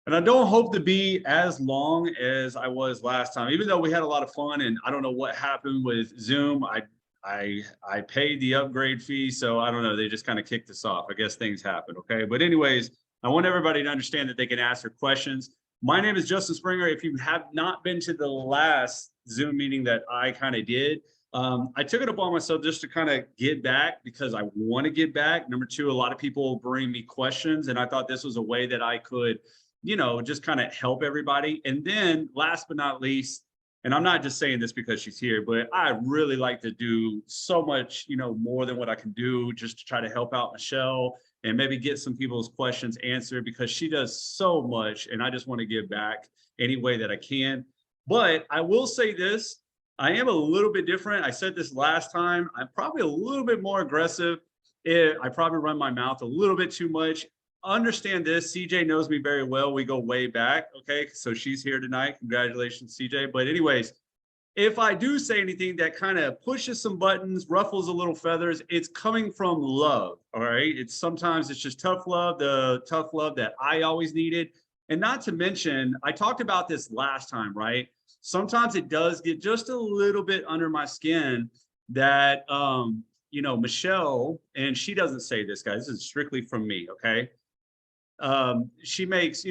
And I don't hope to be as long as I was last time, even though we had a lot of fun. And I don't know what happened with Zoom. I paid the upgrade fee, so I don't know. They just kind of kicked us off. I guess things happen. Okay, but anyways, I want everybody to understand that they can ask their questions. My name is Justin Springer. If you have not been to the last Zoom meeting that I kind of did, I took it upon myself just to kind of get back because I want to get back. Number two, a lot of people bring me questions, and I thought this was a way that I could, just kind of help everybody. And then last but not least, and I'm not just saying this because she's here, but I really like to do so much, more than what I can do just to try to help out Michelle and maybe get some people's questions answered because she does so much. And I just want to give back any way that I can. But I will say this, I am a little bit different. I said this last time. I'm probably a little bit more aggressive. I probably run my mouth a little bit too much. Understand this, CJ knows me very well. We go way back. Okay, so she's here tonight. Congratulations, CJ. But anyways, if I do say anything that kind of pushes some buttons, ruffles a little feathers, it's coming from love. All right. Sometimes it's just tough love, the tough love that I always needed. And not to mention, I talked about this last time, right? Sometimes it does get just a little bit under my skin that Michelle, and she doesn't say this, guys. This is strictly from me, okay? She makes,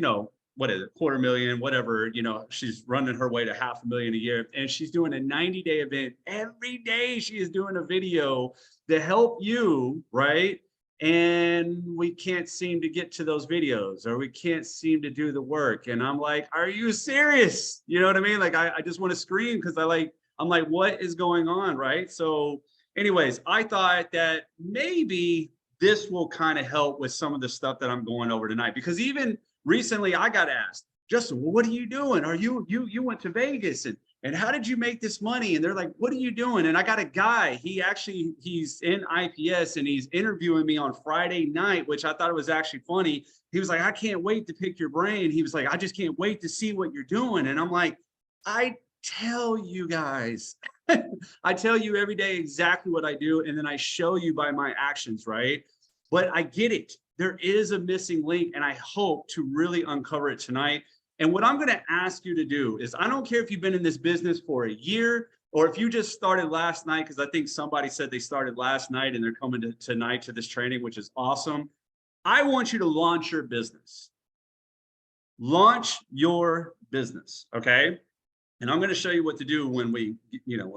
what is it, 250,000, whatever, she's running her way to 500,000 a year. And she's doing a 90-day event. Every day she is doing a video to help you, right? And we can't seem to get to those videos or we can't seem to do the work. And I'm like, are you serious? You know what I mean? Like, I just want to scream because I'm like, what is going on, right? So anyways, I thought that maybe this will kind of help with some of the stuff that I'm going over tonight, because even recently I got asked, Justin, well, what are you doing? Are you went to Vegas and how did you make this money? And they're like, what are you doing? And I got a guy, he's in IPS and he's interviewing me on Friday night, which I thought it was actually funny. He was like, I can't wait to pick your brain. He was like, I just can't wait to see what you're doing. And I'm like, I tell you guys, I tell you every day exactly what I do, and then I show you by my actions, right? But I get it. There is a missing link, and I hope to really uncover it tonight. And what I'm going to ask you to do is, I don't care if you've been in this business for a year or if you just started last night, because I think somebody said they started last night and they're coming tonight to this training, which is awesome. I want you to launch your business. Launch your business, okay? And I'm going to show you what to do when when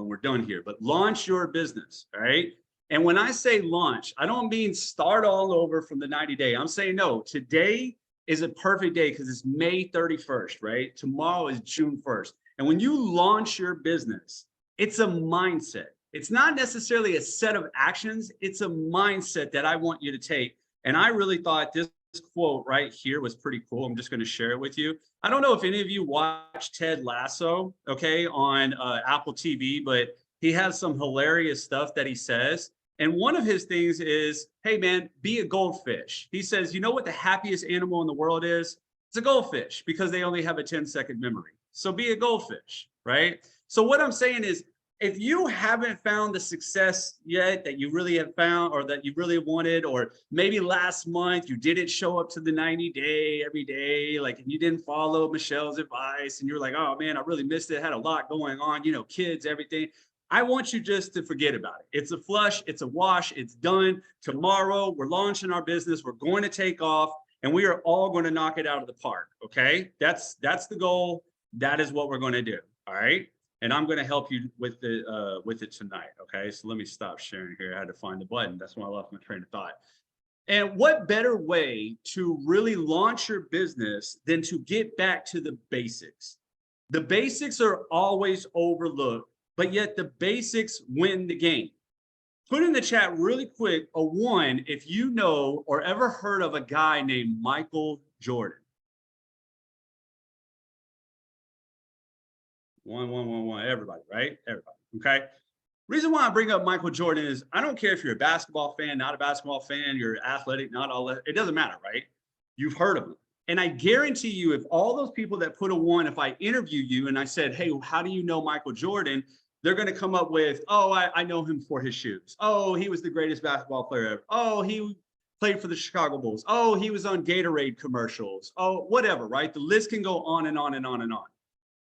we're done here, but launch your business, all right? And when I say launch, I don't mean start all over from the 90-day. I'm saying, no, today is a perfect day because it's May 31st, right? Tomorrow is June 1st. And when you launch your business, it's a mindset. It's not necessarily a set of actions. It's a mindset that I want you to take. And I really thought this quote right here was pretty cool. I'm just going to share it with you. I don't know if any of you watch Ted Lasso, okay, on Apple TV, but he has some hilarious stuff that he says. And one of his things is, hey, man, be a goldfish. He says, you know what the happiest animal in the world is? It's a goldfish because they only have a 10-second memory. So be a goldfish, right? So what I'm saying is, if you haven't found the success yet that you really have found or that you really wanted, or maybe last month you didn't show up to the 90-day every day, like, and you didn't follow Michelle's advice and you're like, oh man, I really missed it. Had a lot going on, kids, everything. I want you just to forget about it. It's a flush, it's a wash, it's done. Tomorrow, we're launching our business. We're going to take off and we are all going to knock it out of the park. Okay. That's the goal. That is what we're going to do. All right. And I'm going to help you with it tonight. Okay. So let me stop sharing here. I had to find the button. That's when I lost my train of thought. And what better way to really launch your business than to get back to the basics? The basics are always overlooked, but yet the basics win the game. Put in the chat really quick a 1 if you know or ever heard of a guy named Michael Jordan. 1. Everybody, right? Everybody. Okay. Reason why I bring up Michael Jordan is I don't care if you're a basketball fan, not a basketball fan, you're athletic, not all that. It doesn't matter, right? You've heard of him. And I guarantee you, if all those people that put a 1, if I interview you and I said, hey, how do you know Michael Jordan? They're going to come up with, oh, I know him for his shoes. Oh, he was the greatest basketball player ever. Oh, he played for the Chicago Bulls. Oh, he was on Gatorade commercials. Oh, whatever, right? The list can go on and on and on and on.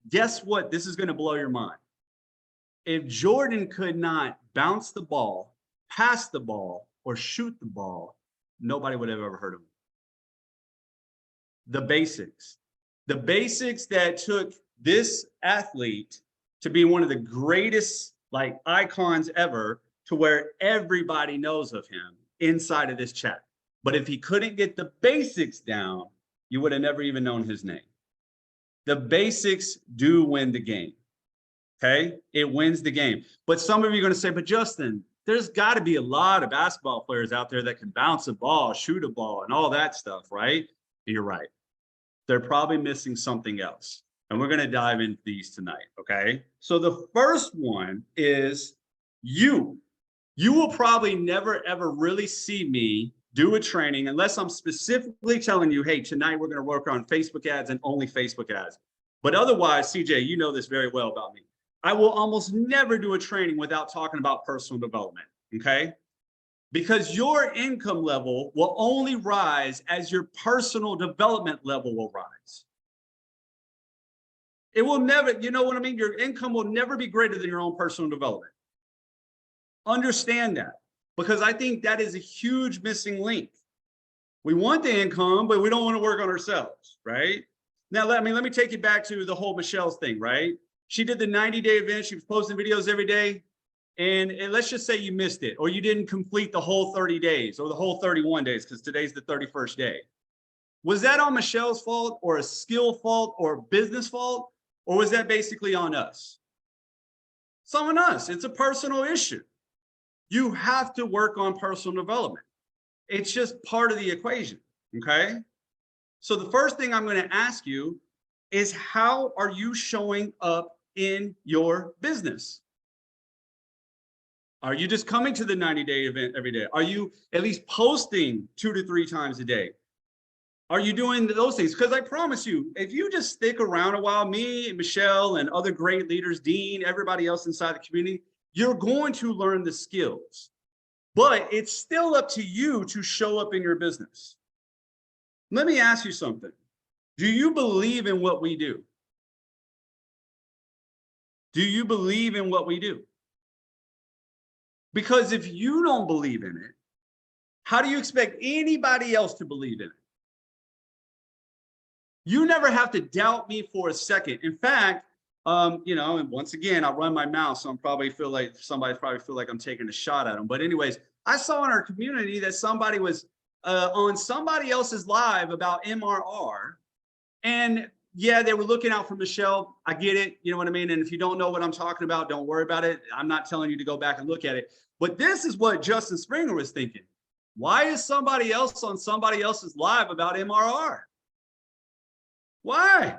Guess what? This is going to blow your mind. If Jordan could not bounce the ball, pass the ball, or shoot the ball, nobody would have ever heard of him. The basics. The basics that took this athlete to be one of the greatest like icons ever, to where everybody knows of him inside of this chat. But if he couldn't get the basics down, you would have never even known his name. The basics do win the game. Okay, it wins the game. But some of you are going to say, but Justin, there's got to be a lot of basketball players out there that can bounce a ball, shoot a ball, and all that stuff, right? You're right. They're probably missing something else. And we're going to dive into these tonight, okay? So the first one is you. You will probably never, ever really see me do a training unless I'm specifically telling you, hey, tonight we're going to work on Facebook ads and only Facebook ads. But otherwise, CJ, you know this very well about me. I will almost never do a training without talking about personal development, okay? Because your income level will only rise as your personal development level will rise. It will never, you know what I mean? Your income will never be greater than your own personal development. Understand that, because I think that is a huge missing link. We want the income, but we don't want to work on ourselves, right? Now, let me take you back to the whole Michelle's thing, right? She did the 90-day event. She was posting videos every day. And let's just say you missed it, or you didn't complete the whole 30 days or the whole 31 days, because today's the 31st day. Was that on Michelle's fault, or a skill fault, or a business fault? Or was that basically on us? It's on us. It's a personal issue. You have to work on personal development. It's just part of the equation, okay? So the first thing I'm going to ask you is, how are you showing up in your business? Are you just coming to the 90-day event every day? Are you at least posting 2 to 3 times a day? Are you doing those things? Because I promise you, if you just stick around a while, me, Michelle, and other great leaders, Dean, everybody else inside the community, you're going to learn the skills. But it's still up to you to show up in your business. Let me ask you something. Do you believe in what we do? Do you believe in what we do? Because if you don't believe in it, how do you expect anybody else to believe in it? You never have to doubt me for a second. In fact, you know, and once again, I run my mouth, so I'm probably feel like somebody probably feel like I'm taking a shot at them. But anyways, I saw in our community that somebody was on somebody else's live about MRR, and yeah, they were looking out for Michelle. I get it. You know what I mean? And if you don't know what I'm talking about, don't worry about it. I'm not telling you to go back and look at it. But this is what Justin Springer was thinking. Why is somebody else on somebody else's live about MRR? Why?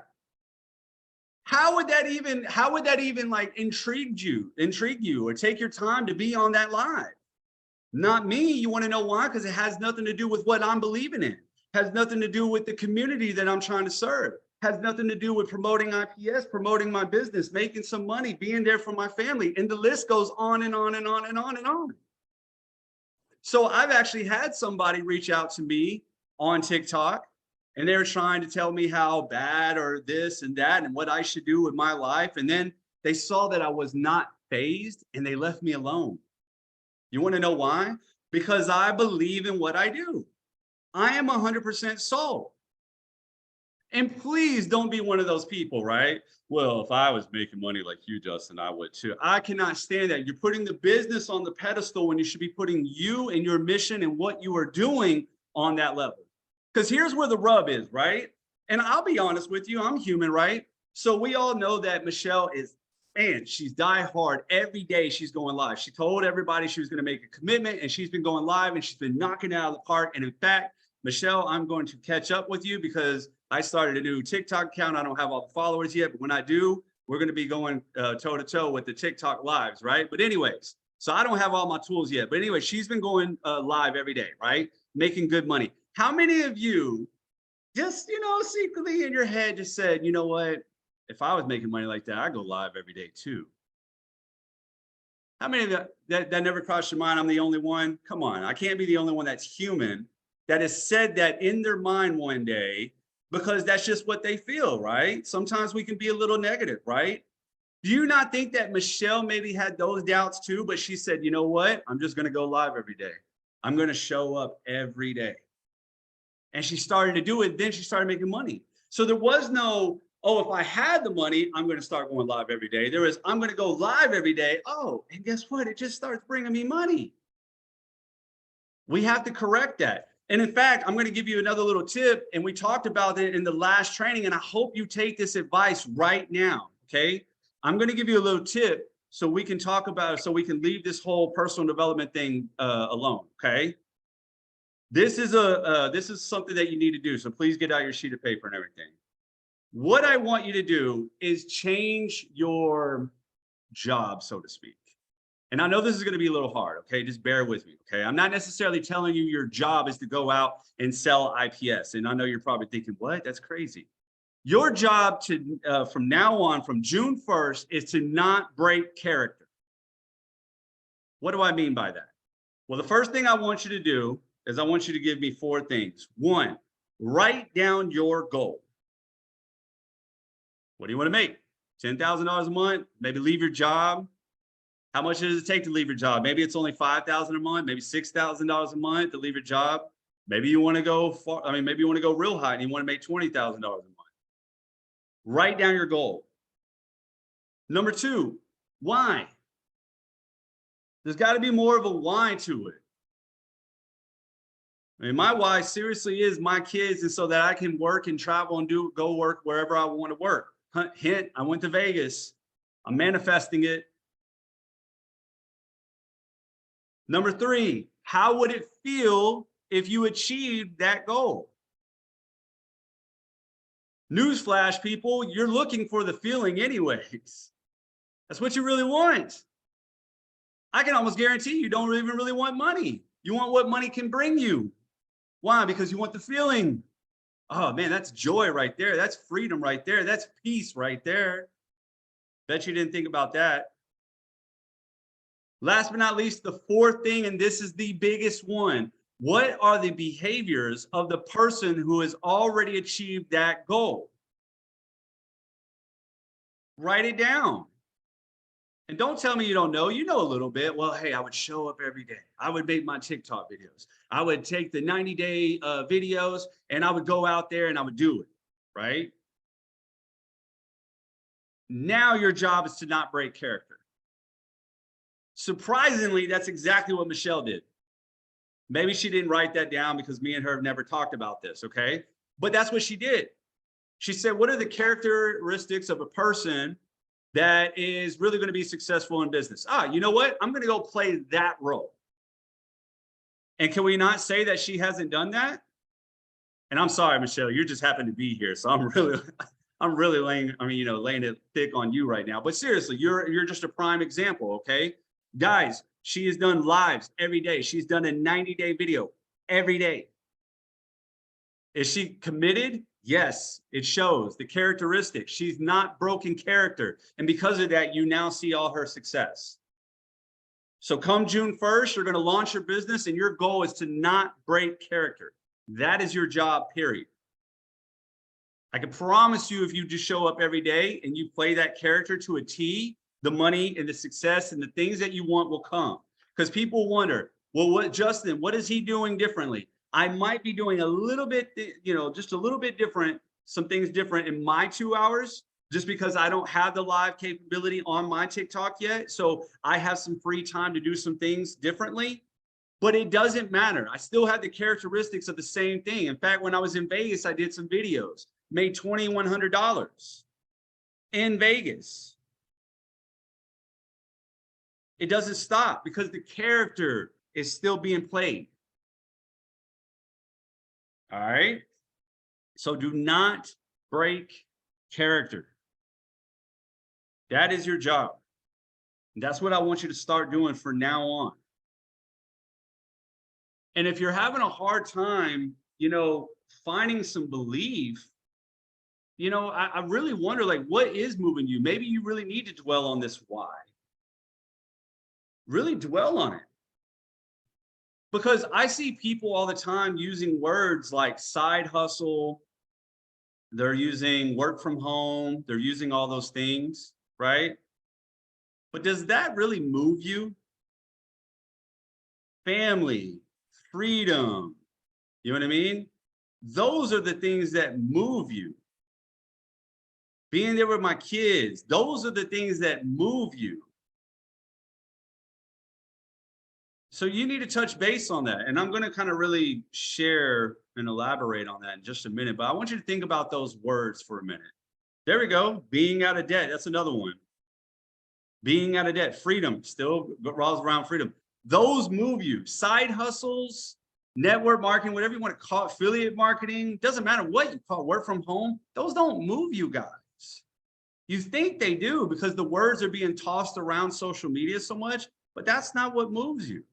How would that even like intrigue you or take your time to be on that live? Not me. You want to know why? Because it has nothing to do with what I'm believing in. Has nothing to do with the community that I'm trying to serve. Has nothing to do with promoting IPS, promoting my business, making some money, being there for my family. And the list goes on and on and on and on and on. So I've actually had somebody reach out to me on TikTok, and they were trying to tell me how bad or this and that and what I should do with my life. And then they saw that I was not fazed, and they left me alone. You want to know why? Because I believe in what I do. I am 100% sold. And please don't be one of those people, right? Well, if I was making money like you, Justin, I would too. I cannot stand that. You're putting the business on the pedestal when you should be putting you and your mission and what you are doing on that level. Because here's where the rub is, right? And I'll be honest with you, I'm human, right? So we all know that Michelle is, man, she's die hard. Every day she's going live. She told everybody she was going to make a commitment, and she's been going live, and she's been knocking it out of the park. And in fact, Michelle, I'm going to catch up with you because I started a new TikTok account. I don't have all the followers yet, but when I do, we're going to be going toe to toe with the TikTok lives, right? But anyways, so I don't have all my tools yet. But anyway, she's been going live every day, right? Making good money. How many of you just, you know, secretly in your head just said, you know what? If I was making money like that, I'd go live every day too. How many of that never crossed your mind? I'm the only one. Come on, I can't be the only one that's human that has said that in their mind one day, because that's just what they feel, right? Sometimes we can be a little negative, right? Do you not think that Michelle maybe had those doubts too? But she said, you know what? I'm just going to go live every day. I'm going to show up every day. And she started to do it. Then she started making money. So there was no, oh, if I had the money, I'm going to start going live every day. There is, I'm going to go live every day. Oh, and guess what? It just starts bringing me money. We have to correct that. And in fact, I'm going to give you another little tip. And we talked about it in the last training. And I hope you take this advice right now. Okay. I'm going to give you a little tip so we can talk about it, so we can leave this whole personal development thing alone. Okay. This is something that you need to do. So please get out your sheet of paper and everything. What I want you to do is change your job, so to speak. And I know this is going to be a little hard. Okay. Just bear with me. Okay. I'm not necessarily telling you your job is to go out and sell IPS. And I know you're probably thinking, what? That's crazy. Your job to from now on, from June 1st, is to not break character. What do I mean by that? Well, the first thing I want you to do is I want you to give me 4 things. 1, write down your goal. What do you want to make? $10,000 a month? Maybe leave your job. How much does it take to leave your job? Maybe it's only $5,000 a month, maybe $6,000 a month to leave your job. Maybe you want to go far. I mean, maybe you want to go real high and you want to make $20,000 a month. Write down your goal. Number 2, why? There's got to be more of a why to it. I mean, my why seriously is my kids, and so that I can work and travel and go work wherever I want to work. Hint, I went to Vegas. I'm manifesting it. Number 3, how would it feel if you achieved that goal? Newsflash, people, you're looking for the feeling anyways. That's what you really want. I can almost guarantee you don't even really want money. You want what money can bring you. Why? Because you want the feeling. Oh man, that's joy right there. That's freedom right there. That's peace right there. Bet you didn't think about that. Last but not least, the 4th thing, and this is the biggest one. What are the behaviors of the person who has already achieved that goal? Write it down. And don't tell me you don't know. You know a little bit. Well, hey, I would show up every day. I would make my TikTok videos. I would take the 90-day videos and I would go out there and I would do it, right? Now your job is to not break character. Surprisingly, that's exactly what Michelle did. Maybe she didn't write that down because me and her have never talked about this, okay? But that's what she did. She said, what are the characteristics of a person that is really going to be successful in business? You know what? I'm going to go play that role. And can we not say that she hasn't done that? And I'm sorry, Michelle, you just happen to be here. So I'm really laying it thick on you right now. But seriously, you're just a prime example, okay? Guys, she has done lives every day. She's done a 90-day video every day. Is she committed? Yes, it shows the characteristics. She's not broken character. And because of that, you now see all her success. So come June 1st, you're going to launch your business and your goal is to not break character. That is your job, period. I can promise you, if you just show up every day and you play that character to a T, the money and the success and the things that you want will come. Because people wonder, well, Justin, what is he doing differently? I might be doing a little bit, just a little bit different, some things different in my 2 hours, just because I don't have the live capability on my TikTok yet. So I have some free time to do some things differently, but it doesn't matter. I still have the characteristics of the same thing. In fact, when I was in Vegas, I did some videos, made $2,100 in Vegas. It doesn't stop because the character is still being played. All right. So do not break character. That is your job. And that's what I want you to start doing from now on. And if you're having a hard time, finding some belief, I really wonder, like, what is moving you? Maybe you really need to dwell on this why. Really dwell on it. Because I see people all the time using words like side hustle, they're using work from home, they're using all those things, right? But does that really move you? Family, freedom, you know what I mean? Those are the things that move you. Being there with my kids, those are the things that move you. So you need to touch base on that. And I'm going to kind of really share and elaborate on that in just a minute. But I want you to think about those words for a minute. There we go. Being out of debt. That's another one. Being out of debt. Freedom. Still revolves around freedom. Those move you. Side hustles, network marketing, whatever you want to call it, affiliate marketing. Doesn't matter what you call it, work from home. Those don't move you guys. You think they do because the words are being tossed around social media so much, but that's not what moves you.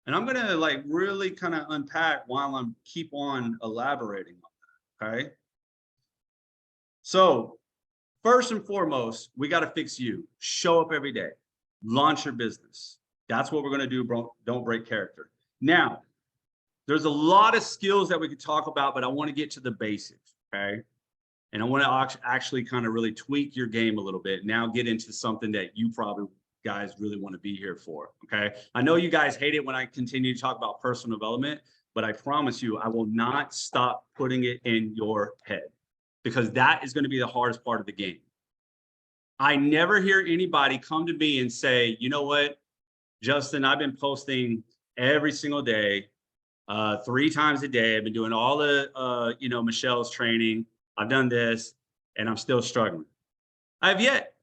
And I'm going to like really kind of unpack while I'm keep on elaborating on that. Okay. So first and foremost, we got to fix you. Show up every day. Launch your business. That's what we're going to do, bro. Don't break character. Now, there's a lot of skills that we could talk about, but I want to get to the basics. Okay. And I want to actually kind of really tweak your game a little bit. Now get into something that you probably guys really want to be here for. Okay. I know you guys hate it when I continue to talk about personal development, but I promise you, I will not stop putting it in your head because that is going to be the hardest part of the game. I never hear anybody come to me and say, you know what, Justin, I've been posting every single day, 3 times a day. I've been doing all the, Michelle's training. I've done this and I'm still struggling. I have yet.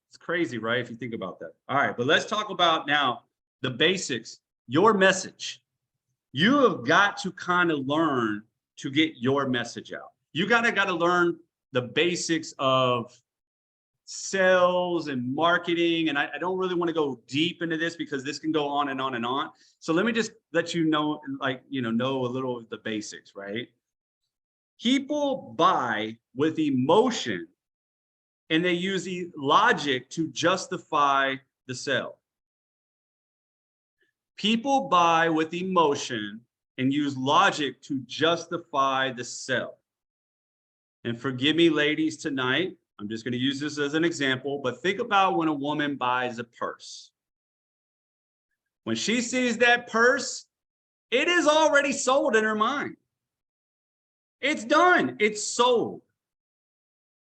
It's crazy, right? If you think about that. All right, but let's talk about now the basics, your message. You have got to kind of learn to get your message out. You got to learn the basics of sales and marketing. And I don't really want to go deep into this because this can go on and on and on. So let me just let you know, know a little of the basics, right? People buy with emotion and they use the logic to justify the sale. People buy with emotion and use logic to justify the sale. And forgive me, ladies, tonight, I'm just going to use this as an example, but think about when a woman buys a purse. When she sees that purse, it is already sold in her mind. It's done. It's sold.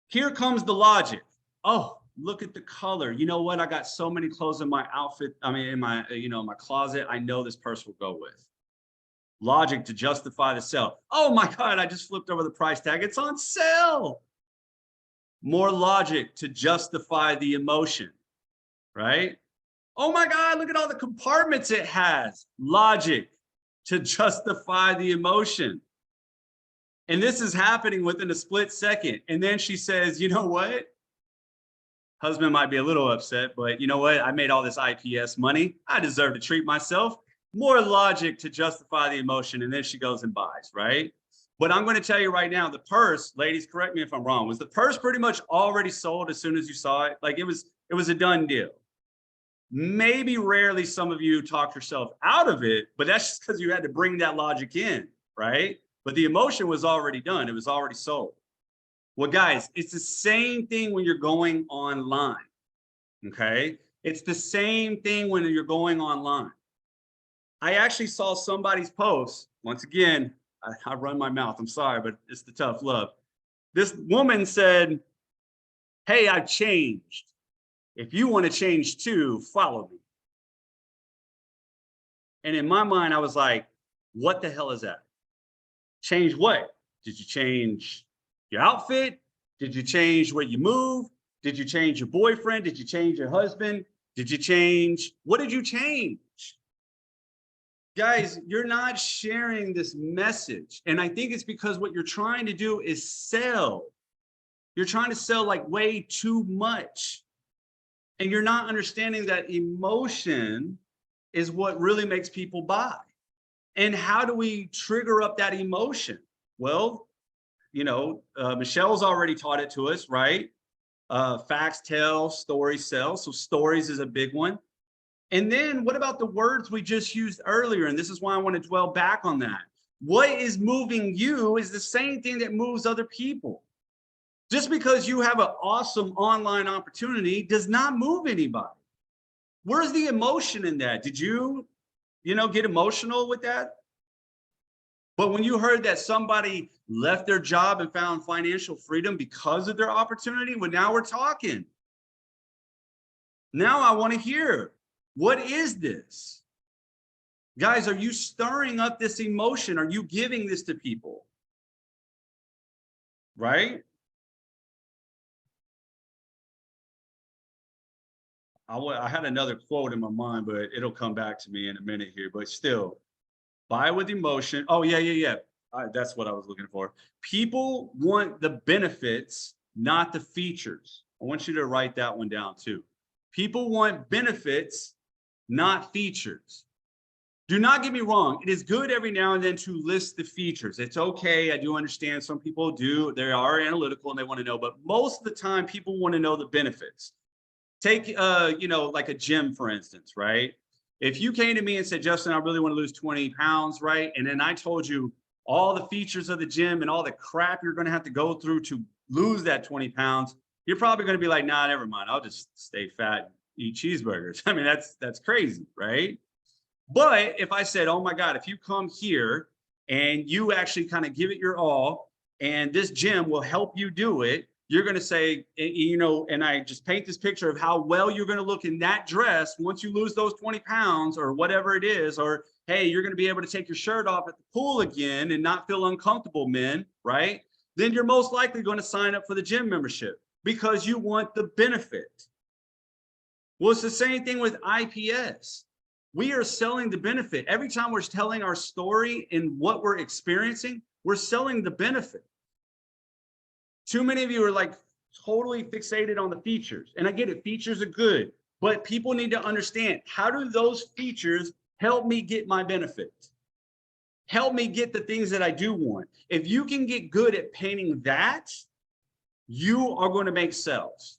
Here comes the logic. Oh, look at the color. You know what? I got so many clothes in my outfit. I mean, in my, my closet. I know this purse will go with. Logic to justify the sale. Oh my God, I just flipped over the price tag. It's on sale. More logic to justify the emotion, right? Oh my God, look at all the compartments it has. Logic to justify the emotion. And this is happening within a split second. And then she says, you know what? Husband might be a little upset, but you know what? I made all this IPS money. I deserve to treat myself. More logic to justify the emotion. And then she goes and buys, right? But I'm going to tell you right now, the purse, ladies, correct me if I'm wrong, was the purse pretty much already sold as soon as you saw it? Like it was a done deal. Maybe rarely some of you talked yourself out of it, but that's just because you had to bring that logic in, right? But the emotion was already done. It was already sold. Well, guys, it's the same thing when you're going online, okay? It's the same thing when you're going online. I actually saw somebody's post. Once again, I run my mouth. I'm sorry, but it's the tough love. This woman said, hey, I've changed. If you want to change too, follow me. And in my mind, I was like, what the hell is that? Change what? Did you change your outfit? Did you change where you move? Did you change your boyfriend? Did you change your husband? Did you change? What did you change? Guys, you're not sharing this message. And I think it's because what you're trying to do is sell. You're trying to sell like way too much. And you're not understanding that emotion is what really makes people buy. And how do we trigger up that emotion? Well, Michelle's already taught it to us, right? Facts tell, stories sell. So stories is a big one. And then what about the words we just used earlier? And this is why I want to dwell back on that. What is moving you is the same thing that moves other people. Just because you have an awesome online opportunity does not move anybody. Where's the emotion in that? Did you, get emotional with that? But when you heard that somebody left their job and found financial freedom because of their opportunity, well, now we're talking. Now I want to hear, what is this? Guys, are you stirring up this emotion? Are you giving this to people? Right? I had another quote in my mind, but it'll come back to me in a minute here. But still, buy with emotion. Oh, yeah. That's what I was looking for. People want the benefits, not the features. I want you to write that one down too. People want benefits, not features. Do not get me wrong. It is good every now and then to list the features. It's okay. I do understand some people do. They are analytical and they want to know, but most of the time people want to know the benefits. Take, like a gym, for instance, right? If you came to me and said, Justin, I really want to lose 20 pounds, right? And then I told you all the features of the gym and all the crap you're going to have to go through to lose that 20 pounds, you're probably going to be like, nah, never mind. I'll just stay fat and eat cheeseburgers. I mean, that's crazy, right? But if I said, oh my God, if you come here and you actually kind of give it your all, and this gym will help you do it, you're going to say, and I just paint this picture of how well you're going to look in that dress once you lose those 20 pounds or whatever it is, or, hey, you're going to be able to take your shirt off at the pool again and not feel uncomfortable, men, right? Then you're most likely going to sign up for the gym membership because you want the benefit. Well, it's the same thing with IPS. We are selling the benefit. Every time we're telling our story and what we're experiencing, we're selling the benefit. Too many of you are like totally fixated on the features. And I get it, features are good, but people need to understand, how do those features help me get my benefit? Help me get the things that I do want. If you can get good at painting that, you are going to make sales.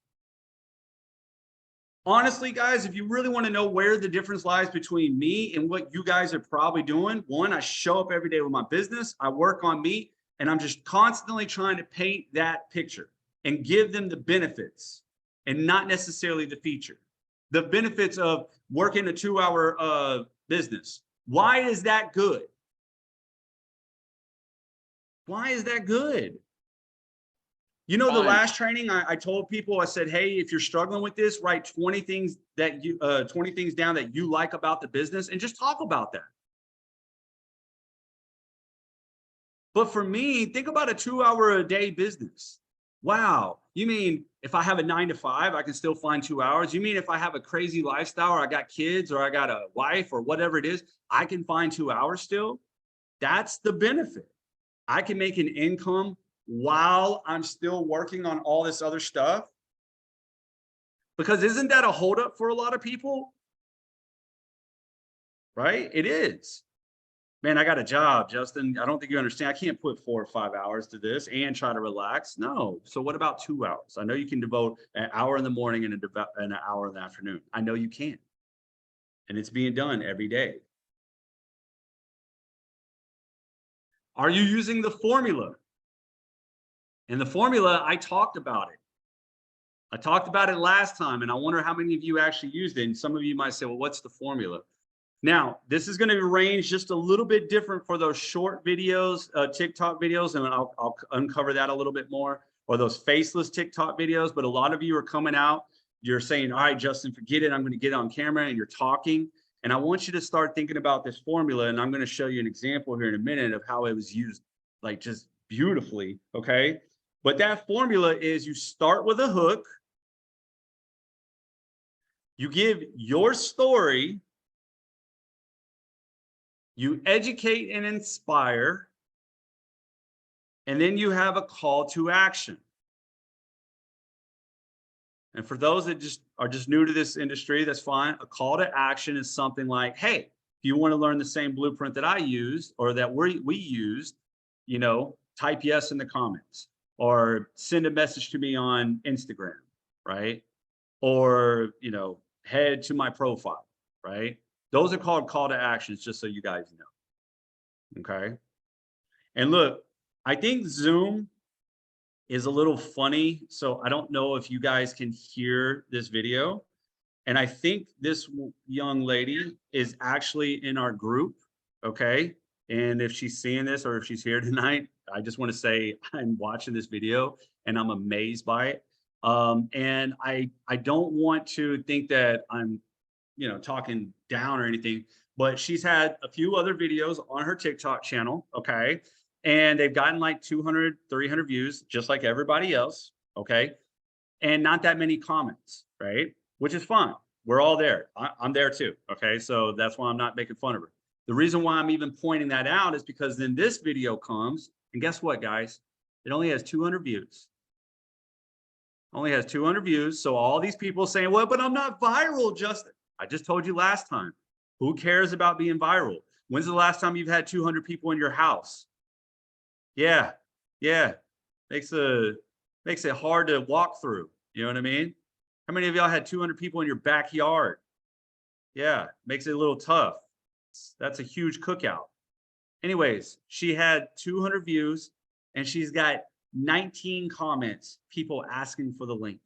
Honestly, guys, if you really want to know where the difference lies between me and what you guys are probably doing, one, I show up every day with my business, I work on me, and I'm just constantly trying to paint that picture and give them the benefits and not necessarily the feature. The benefits of working a 2-hour business. Why is that good? Why is that good? The last training I told people, I said, hey, if you're struggling with this, write 20 things that 20 things down that you like about the business and just talk about that. But for me, think about a 2-hour-a-day business. Wow. You mean if I have a 9 to 5, I can still find 2 hours? You mean if I have a crazy lifestyle or I got kids or I got a wife or whatever it is, I can find 2 hours still? That's the benefit. I can make an income while I'm still working on all this other stuff. Because isn't that a holdup for a lot of people? Right? It is. Man, I got a job, Justin. I don't think you understand. I can't put 4 or 5 hours to this and try to relax. No. So what about 2 hours? I know you can devote an hour in the morning and an hour in the afternoon. I know you can. And it's being done every day. Are you using the formula? And the formula, I talked about it. I talked about it last time, and I wonder how many of you actually used it. And some of you might say, well, what's the formula? Now, this is going to range just a little bit different for those short videos, TikTok videos, and I'll uncover that a little bit more, or those faceless TikTok videos. But a lot of you are coming out, you're saying, all right, Justin, forget it. I'm going to get on camera, and you're talking. And I want you to start thinking about this formula, and I'm going to show you an example here in a minute of how it was used, like just beautifully, okay? But that formula is you start with a hook, you give your story, you educate and inspire, and then you have a call to action. And for those that are just new to this industry, that's fine. A call to action is something like, hey, if you want to learn the same blueprint that I used or that we used, type yes in the comments or send a message to me on Instagram. right? Or, head to my profile, right? Those are called call to actions, just so you guys know. Okay. And look, I think Zoom is a little funny. So I don't know if you guys can hear this video. And I think this young lady is actually in our group. Okay. And if she's seeing this or if she's here tonight, I just want to say I'm watching this video and I'm amazed by it. And I don't want to think that I'm, talking down or anything, but she's had a few other videos on her TikTok channel. Okay. And they've gotten like 200, 300 views, just like everybody else. Okay. And not that many comments, right? Which is fine. We're all there. I'm there too. Okay. So that's why I'm not making fun of her. The reason why I'm even pointing that out is because then this video comes, and guess what, guys? It only has 200 views. Only has 200 views. So all these people saying, well, but I'm not viral, Justin. I just told you last time. Who cares about being viral? When's the last time you've had 200 people in your house? Yeah. Yeah. Makes it hard to walk through. You know what I mean? How many of y'all had 200 people in your backyard? Yeah, makes it a little tough. That's a huge cookout. Anyways, she had 200 views and she's got 19 comments, people asking for the link.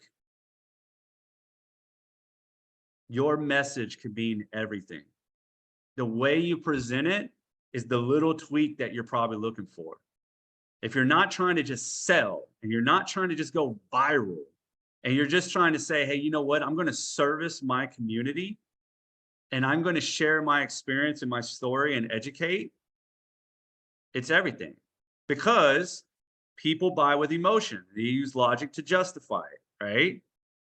Your message could mean everything. The way you present it is the little tweak that you're probably looking for. If you're not trying to just sell and you're not trying to just go viral and you're just trying to say, hey, you know what? I'm going to service my community and I'm going to share my experience and my story and educate. It's everything because people buy with emotion. They use logic to justify it, right?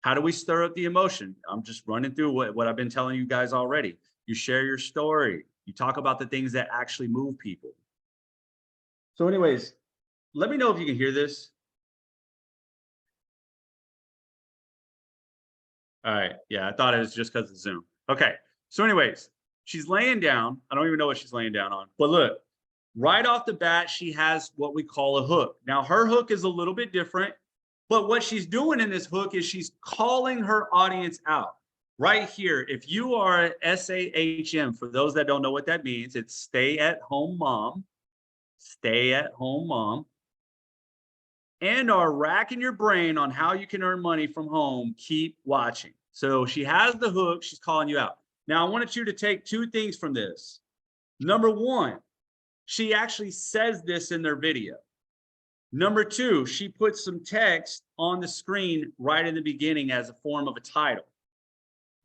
How do we stir up the emotion? I'm just running through what I've been telling you guys already. You share your story. You talk about the things that actually move people. So anyways, let me know if you can hear this. All right. Yeah, I thought it was just because of Zoom. Okay. So anyways, she's laying down. I don't even know what she's laying down on. But look, right off the bat, she has what we call a hook. Now, her hook is a little bit different, but what she's doing in this hook is she's calling her audience out. Right here, if you are an SAHM, for those that don't know what that means, it's stay at home mom, stay at home mom, and are racking your brain on how you can earn money from home, keep watching. So she has the hook, she's calling you out. Now, I wanted you to take two things from this. Number one, she actually says this in their video. Number two, she puts some text on the screen right in the beginning as a form of a title.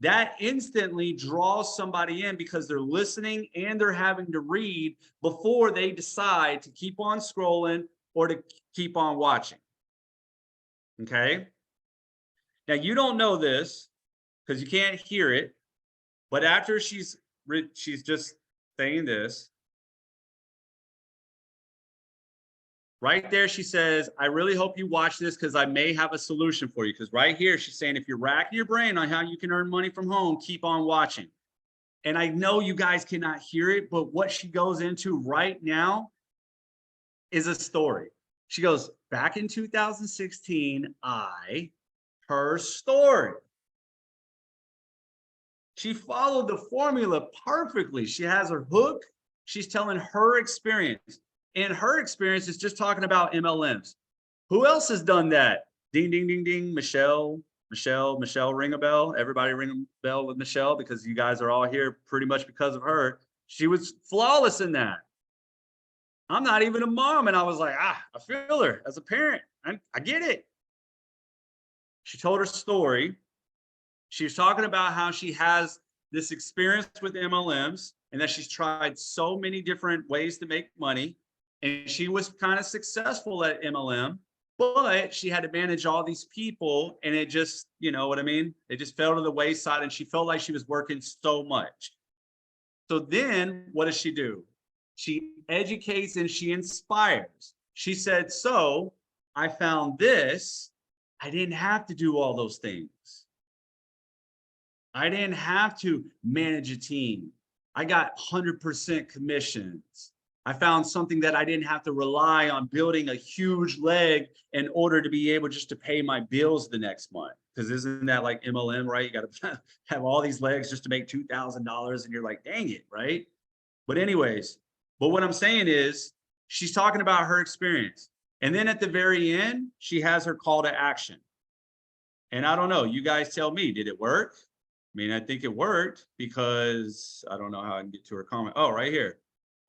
That instantly draws somebody in because they're listening and they're having to read before they decide to keep on scrolling or to keep on watching. Okay. Now you don't know this because you can't hear it, but after she's just saying this, right there, she says, I really hope you watch this because I may have a solution for you. Because right here, she's saying, if you're racking your brain on how you can earn money from home, keep on watching. And I know you guys cannot hear it, but what she goes into right now is a story. She goes, back in 2016, her story. She followed the formula perfectly. She has her hook. She's telling her experience. And her experience is just talking about MLMs. Who else has done that? Ding, ding, ding, ding. Michelle, ring a bell. Everybody ring a bell with Michelle because you guys are all here pretty much because of her. She was flawless in that. I'm not even a mom. And I was like, I feel her as a parent. I get it. She told her story. She was talking about how she has this experience with MLMs and that she's tried so many different ways to make money. And she was kind of successful at MLM, but she had to manage all these people. And it just, you know what I mean? It just fell to the wayside and she felt like she was working so much. So then what does she do? She educates and she inspires. She said, so I found this. I didn't have to do all those things. I didn't have to manage a team. I got 100% commissions. I found something that I didn't have to rely on building a huge leg in order to be able just to pay my bills the next month. Because isn't that like MLM, right? You got to have all these legs just to make $2,000, and you're like, dang it, right? But anyways, but what I'm saying is she's talking about her experience. And then at the very end, she has her call to action. And I don't know, you guys tell me, did it work? I mean, I think it worked because I don't know how I can get to her comment. Oh, right here.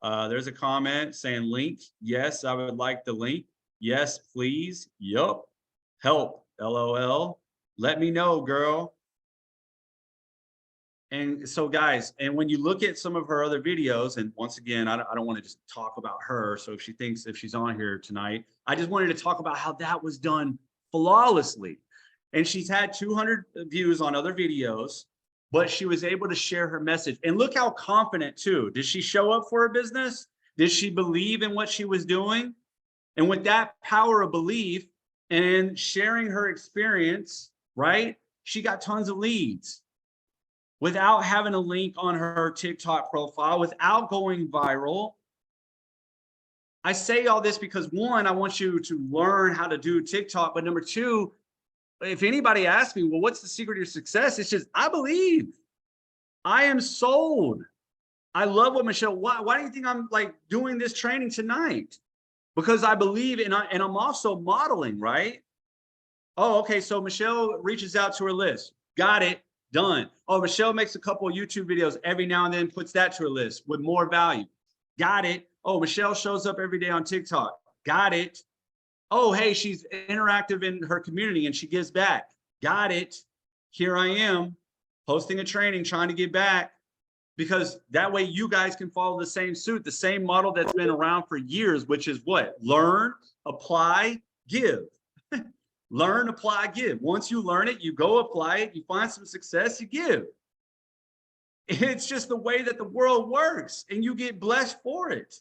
There's a comment saying link. Yes, I would like the link. Yes, please. Yup. Help. LOL. Let me know, girl. And so, guys, and when you look at some of her other videos, and once again, I don't want to just talk about her. So if she's on here tonight, I just wanted to talk about how that was done flawlessly. And she's had 200 views on other videos, but she was able to share her message. And look how confident too. Did she show up for her business? Did she believe in what she was doing? And with that power of belief and sharing her experience, right? She got tons of leads without having a link on her TikTok profile, without going viral. I say all this because one, I want you to learn how to do TikTok, but number two, if anybody asks me, well, what's the secret of your success? It's just, I believe. I am sold. I love what Michelle, why do you think I'm like doing this training tonight? Because I believe and I'm also modeling, right? Oh, okay. So Michelle reaches out to her list. Got it. Done. Oh, Michelle makes a couple of YouTube videos every now and then, puts that to her list with more value. Got it. Oh, Michelle shows up every day on TikTok. Got it. Oh, hey, she's interactive in her community and she gives back. Got it. Here I am hosting a training, trying to give back, because that way you guys can follow the same suit, the same model that's been around for years, which is what? Learn, apply, give. Learn, apply, give. Once you learn it, you go apply it, you find some success, you give. It's just the way that the world works, and you get blessed for it.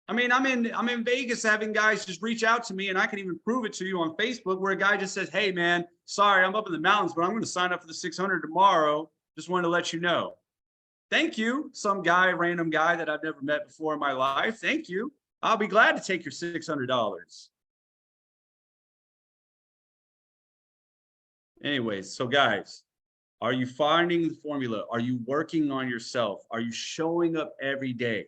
I mean, I'm in Vegas having guys just reach out to me, and I can even prove it to you on Facebook, where a guy just says, hey man, sorry, I'm up in the mountains, but I'm going to sign up for the 600 tomorrow. Just wanted to let you know. Thank you. Some guy, random guy that I've never met before in my life. Thank you. I'll be glad to take your $600. Anyways, so guys, are you finding the formula? Are you working on yourself? Are you showing up every day?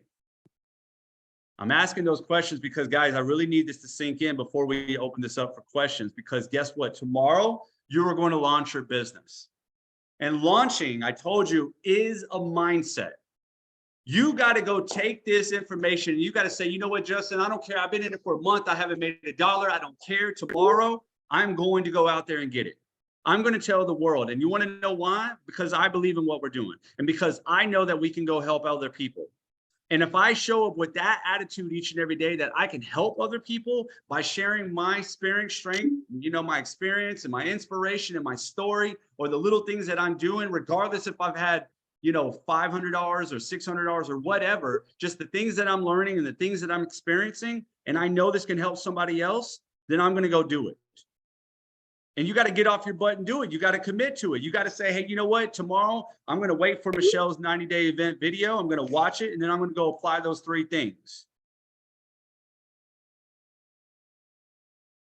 I'm asking those questions because, guys, I really need this to sink in before we open this up for questions, because guess what? Tomorrow, you are going to launch your business. And launching, I told you, is a mindset. You got to go take this information. You got to say, you know what, Justin, I don't care. I've been in it for a month. I haven't made $1. I don't care. Tomorrow, I'm going to go out there and get it. I'm going to tell the world. And you want to know why? Because I believe in what we're doing. And because I know that we can go help other people. And if I show up with that attitude each and every day, that I can help other people by sharing my sparing strength, you know, my experience and my inspiration and my story, or the little things that I'm doing, regardless if I've had, you know, $500 or $600 or whatever, just the things that I'm learning and the things that I'm experiencing, and I know this can help somebody else, then I'm going to go do it. And you got to get off your butt and do it. You got to commit to it. You got to say, hey, you know what? Tomorrow, I'm going to wait for Michelle's 90-day event video. I'm going to watch it, and then I'm going to go apply those 3 things.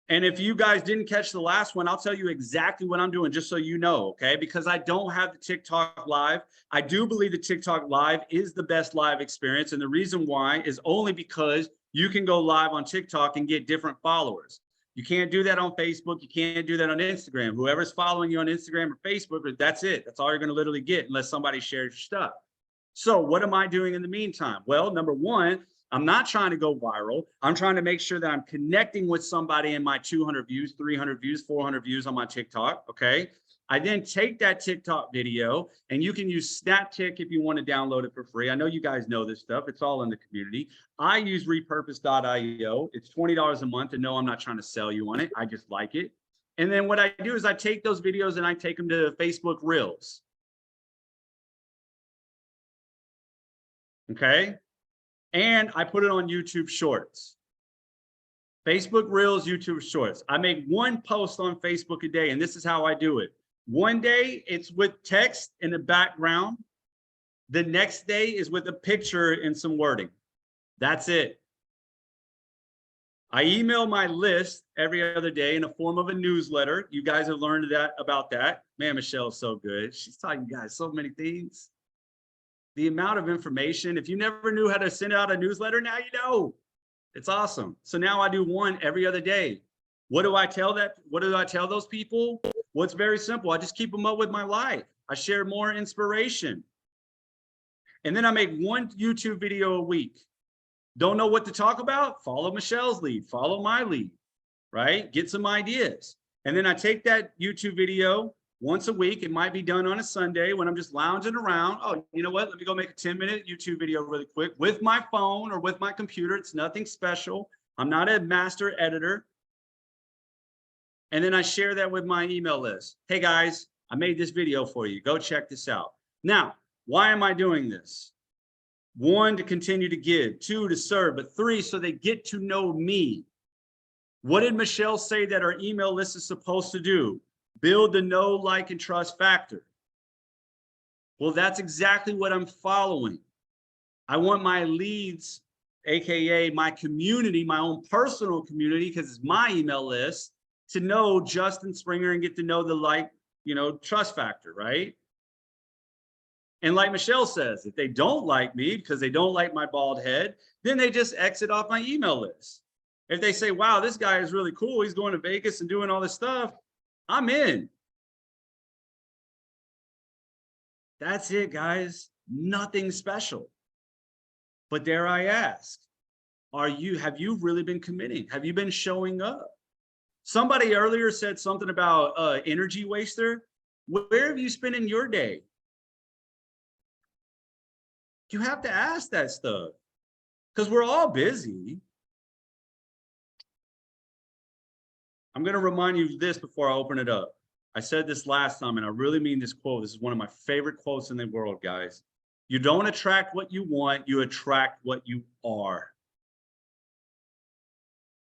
And if you guys didn't catch the last one, I'll tell you exactly what I'm doing, just so you know, okay? Because I don't have the TikTok live. I do believe the TikTok live is the best live experience. And the reason why is only because you can go live on TikTok and get different followers. You can't do that on Facebook. You can't do that on Instagram. Whoever's following you on Instagram or Facebook, that's it. That's all you're going to literally get unless somebody shares your stuff. So what am I doing in the meantime? Well, number one, I'm not trying to go viral. I'm trying to make sure that I'm connecting with somebody in my 200 views, 300 views, 400 views on my TikTok, okay? I then take that TikTok video, and you can use Snaptick if you want to download it for free. I know you guys know this stuff. It's all in the community. I use repurpose.io. It's $20 a month, and no, I'm not trying to sell you on it. I just like it. And then what I do is I take those videos and I take them to Facebook Reels. Okay? And I put it on YouTube Shorts. Facebook Reels, YouTube Shorts. I make one post on Facebook a day, and this is how I do it. One day, it's with text in the background. The next day is with a picture and some wording. That's it. I email my list every other day in the form of a newsletter. You guys have learned that about that. Man, Michelle's so good. She's taught you guys so many things. The amount of information, if you never knew how to send out a newsletter, now you know. It's awesome. So now I do one every other day. What do I tell those people? Well, it's very simple. I just keep them up with my life. I share more inspiration. And then I make one YouTube video a week. Don't know what to talk about? Follow Michelle's lead, follow my lead, right? Get some ideas. And then I take that YouTube video once a week. It might be done on a Sunday when I'm just lounging around. Oh, you know what? Let me go make a 10-minute YouTube video really quick with my phone or with my computer. It's nothing special. I'm not a master editor. And then I share that with my email list. Hey guys, I made this video for you. Go check this out. Now, why am I doing this? 1, to continue to give, 2, to serve, but 3, so they get to know me. What did Michelle say that our email list is supposed to do? Build the know, like, and trust factor. Well, that's exactly what I'm following. I want my leads, AKA my community, my own personal community, because it's my email list, to know Justin Springer and get to know the like, trust factor, right? And like Michelle says, if they don't like me because they don't like my bald head, then they just exit off my email list. If they say, wow, this guy is really cool, he's going to Vegas and doing all this stuff, I'm in. That's it, guys. Nothing special. But dare I ask, have you really been committing? Have you been showing up? Somebody earlier said something about energy waster. Where have you spent in your day? You have to ask that stuff because we're all busy. I'm going to remind you of this before I open it up. I said this last time, and I really mean this quote. This is one of my favorite quotes in the world, guys. You don't attract what you want, you attract what you are.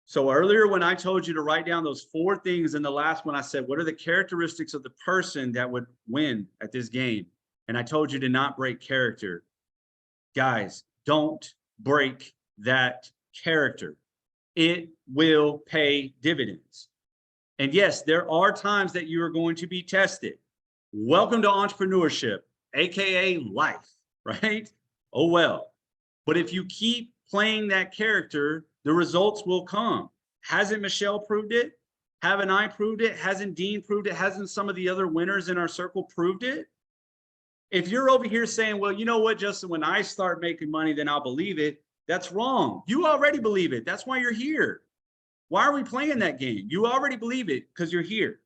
So earlier when I told you to write down those 4 things, and the last one I said, what are the characteristics of the person that would win at this game? And I told you to not break character. Guys, don't break that character. It will pay dividends. And yes, there are times that you are going to be tested. Welcome to entrepreneurship, AKA life, right? Oh, well. But if you keep playing that character, the results will come. Hasn't Michelle proved it? Haven't I proved it? Hasn't Dean proved it? Hasn't some of the other winners in our circle proved it? If you're over here saying, well, you know what, Justin, when I start making money, then I'll believe it. That's wrong. You already believe it. That's why you're here. Why are we playing that game? You already believe it because you're here.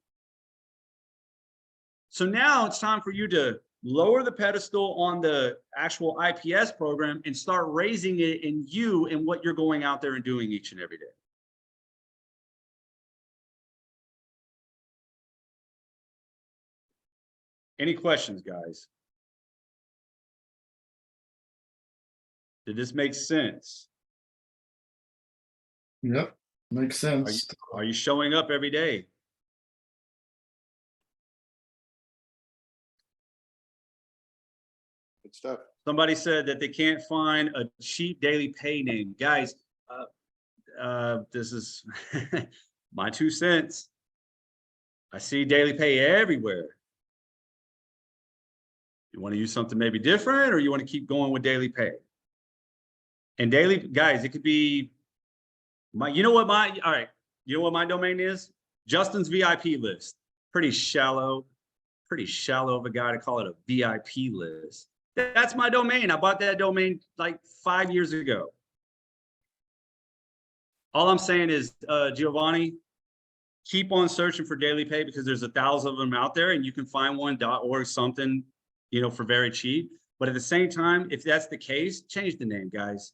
So now it's time for you to lower the pedestal on the actual IPS program and start raising it in you and what you're going out there and doing each and every day. Any questions, guys? Did this make sense? Yep, makes sense. Are you showing up every day? Good stuff. Somebody said that they can't find a cheap daily pay name. Guys, this is my 2 cents. I see daily pay everywhere. You want to use something maybe different, or you want to keep going with daily pay? And daily, guys, it could be you know what my domain is? Justin's VIP list. Pretty shallow of a guy to call it a VIP list. That's my domain. I bought that domain like 5 years ago. All I'm saying is, Giovanni, keep on searching for daily pay because there's 1,000 of them out there and you can find one .org something, for very cheap. But at the same time, if that's the case, change the name, guys.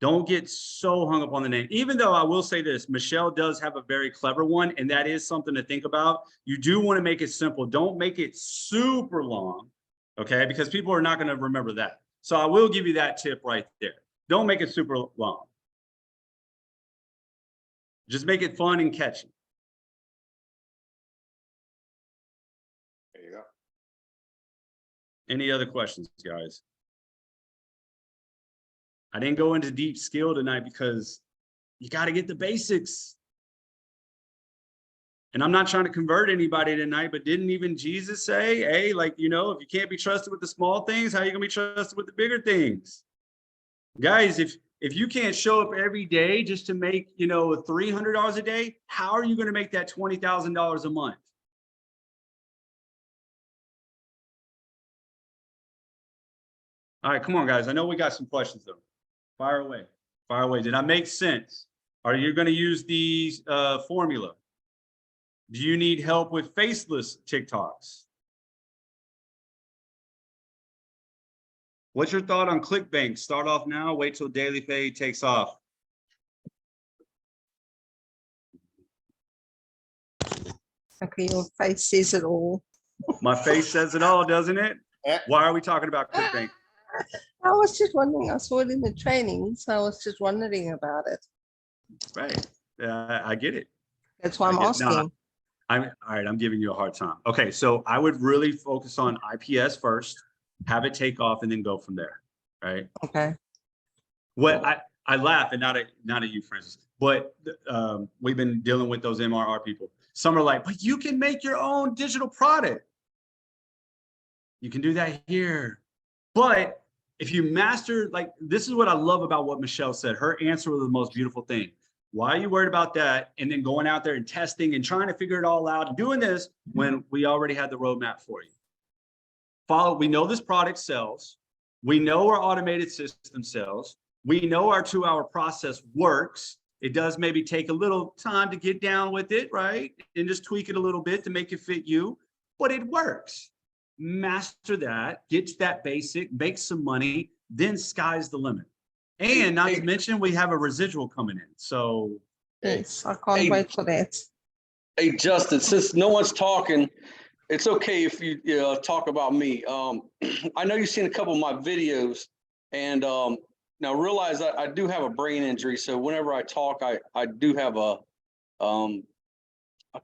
Don't get so hung up on the name. Even though I will say this, Michelle does have a very clever one, and that is something to think about. You do want to make it simple. Don't make it super long, okay? Because people are not going to remember that. So I will give you that tip right there. Don't make it super long. Just make it fun and catchy. There you go. Any other questions, guys? I didn't go into deep skill tonight because you got to get the basics. And I'm not trying to convert anybody tonight, but didn't even Jesus say, hey, like, you know, if you can't be trusted with the small things, how are you going to be trusted with the bigger things? Guys, if you can't show up every day just to make, you know, $300 a day, how are you going to make that $20,000 a month? All right, come on, guys. I know we got some questions though. Fire away. Fire away. Did I make sense? Are you going to use these formula? Do you need help with faceless TikToks? What's your thought on ClickBank? Start off now, wait till daily pay takes off. Okay, your face says it all. My face says it all, doesn't it? Yeah. Why are we talking about ClickBank? I was just wondering, I saw it in the training, so I was just wondering about it. Right. I get it. That's why I'm asking. All right. I'm giving you a hard time. Okay. So I would really focus on IPS first, have it take off, and then go from there. Right. Okay. What I laugh, and not at you, Francis, but we've been dealing with those MRR people. Some are like, but you can make your own digital product. You can do that here. But if you master, like, this is what I love about what Michelle said. Her answer was the most beautiful thing. Why are you worried about that? And then going out there and testing and trying to figure it all out and doing this when we already had the roadmap for you. We know this product sells. We know our automated system sells. We know our 2-hour process works. It does maybe take a little time to get down with it, right? And just tweak it a little bit to make it fit you, but it works. Master that, get to that basic, make some money, then sky's the limit. And not to mention, we have a residual coming in. So Yes, I can't wait for that. Hey, Justin, since no one's talking, it's okay if you talk about me. I know you've seen a couple of my videos, and now realize that I do have a brain injury. So whenever I talk, I do have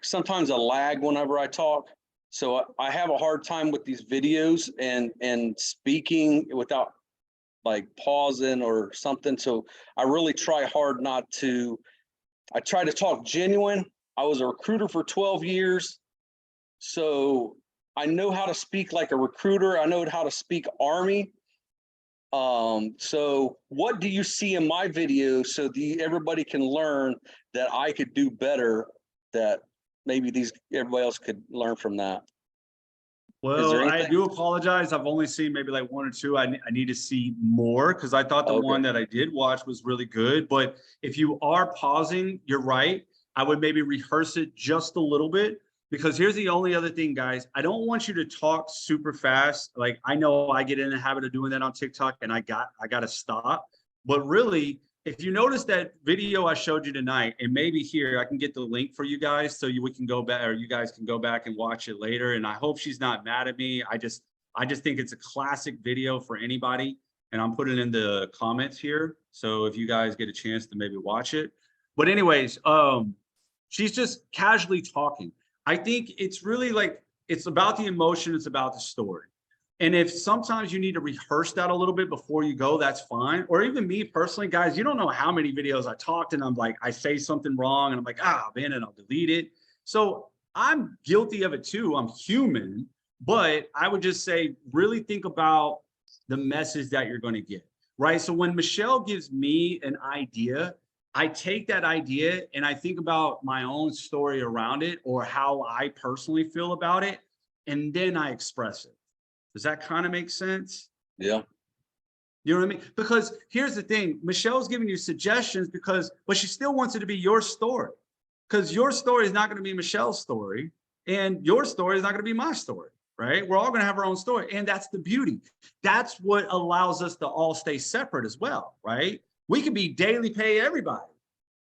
sometimes a lag whenever I talk. So I have a hard time with these videos and speaking without like pausing or something. So I really try hard not to. I try to talk genuine. I was a recruiter for 12 years. So I know how to speak like a recruiter. I know how to speak Army. So what do you see in my videos so everybody can learn that I could do better, that maybe everybody else could learn from that? well, I do apologize. I've only seen maybe like 1 or 2. I need to see more because I thought the one that I did watch was really good. But if you are pausing, you're right. I would maybe rehearse it just a little bit, because here's the only other thing, guys. I don't want you to talk super fast. Like, I know I get in the habit of doing that on TikTok, and I got to stop. But really, if you notice that video I showed you tonight, and maybe here I can get the link for you guys so we can go back, or you guys can go back and watch it later. And I hope she's not mad at me. I just think it's a classic video for anybody, and I'm putting it in the comments here. So if you guys get a chance to maybe watch it. But anyways, she's just casually talking. I think it's really like, it's about the emotion, it's about the story. And if sometimes you need to rehearse that a little bit before you go, that's fine. Or even me personally, guys, you don't know how many videos I talked and I'm like, I say something wrong and I'm like, man, and I'll delete it. So I'm guilty of it too. I'm human, but I would just say, really think about the message that you're going to get, right? So when Michelle gives me an idea, I take that idea and I think about my own story around it, or how I personally feel about it, and then I express it. Does that kind of make sense? Yeah. You know what I mean? Because here's the thing, Michelle's giving you suggestions but she still wants it to be your story, because your story is not going to be Michelle's story, and your story is not going to be my story, right? We're all going to have our own story. And that's the beauty. That's what allows us to all stay separate as well, right? We could be daily pay everybody,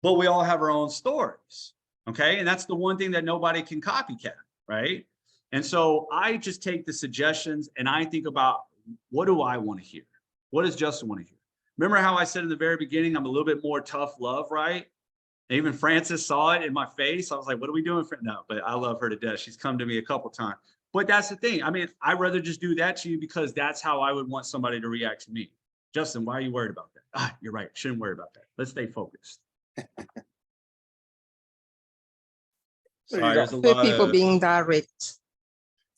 but we all have our own stories. Okay. And that's the one thing that nobody can copycat, right? And so I just take the suggestions and I think about, what do I want to hear? What does Justin want to hear? Remember how I said in the very beginning, I'm a little bit more tough love, right? And even Francis saw it in my face. I was like, what are we doing? No, but I love her to death. She's come to me a couple times. But that's the thing. I mean, I'd rather just do that to you because that's how I would want somebody to react to me. Justin, why are you worried about that? Ah, you're right. Shouldn't worry about that. Let's stay focused. There Sorry, you go. there's a With lot people of being direct.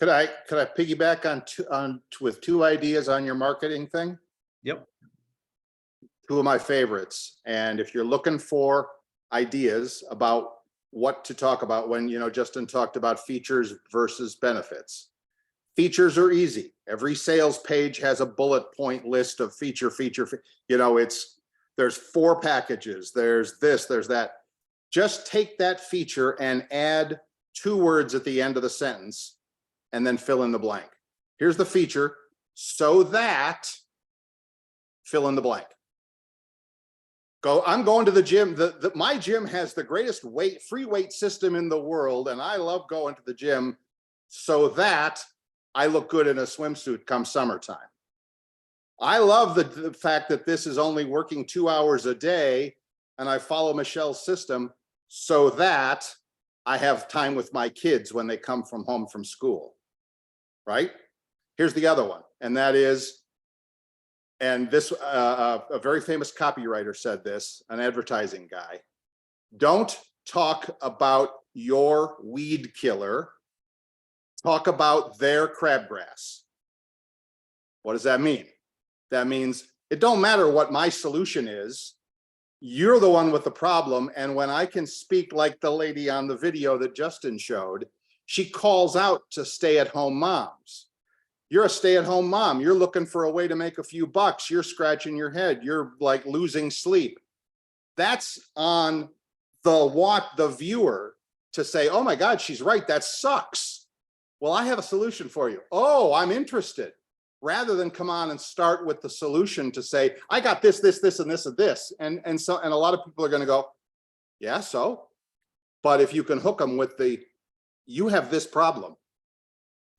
Could I piggyback with two ideas on your marketing thing? yep. Two of my favorites. And if you're looking for ideas about what to talk about, when, you know, Justin talked about features versus benefits. Features are easy. Every sales page has a bullet point list of feature, you know, there's 4 packages, there's this, there's that. Just take that feature and add 2 words at the end of the sentence and then fill in the blank. Here's the feature, so that fill in the blank. I'm going to the gym. My gym has the greatest free weight system in the world, and I love going to the gym so that I look good in a swimsuit come summertime. I love the fact that this is only working 2 hours a day, and I follow Michelle's system so that I have time with my kids when they come home from school, right? Here's the other one, and that is, and this, a very famous copywriter said this, an advertising guy, don't talk about your weed killer, talk about their crabgrass. What does that mean? That means it don't matter what my solution is, you're the one with the problem. And when I can speak like the lady on the video that Justin showed, she calls out to stay-at-home moms. You're a stay-at-home mom. You're looking for a way to make a few bucks. You're scratching your head. You're like losing sleep. That's on the viewer to say, oh my God, she's right. That sucks. Well, I have a solution for you. Oh, I'm interested. Rather than come on and start with the solution to say, I got this, and this, and this. And a lot of people are going to go, yeah, so. But if you can hook them with you have this problem.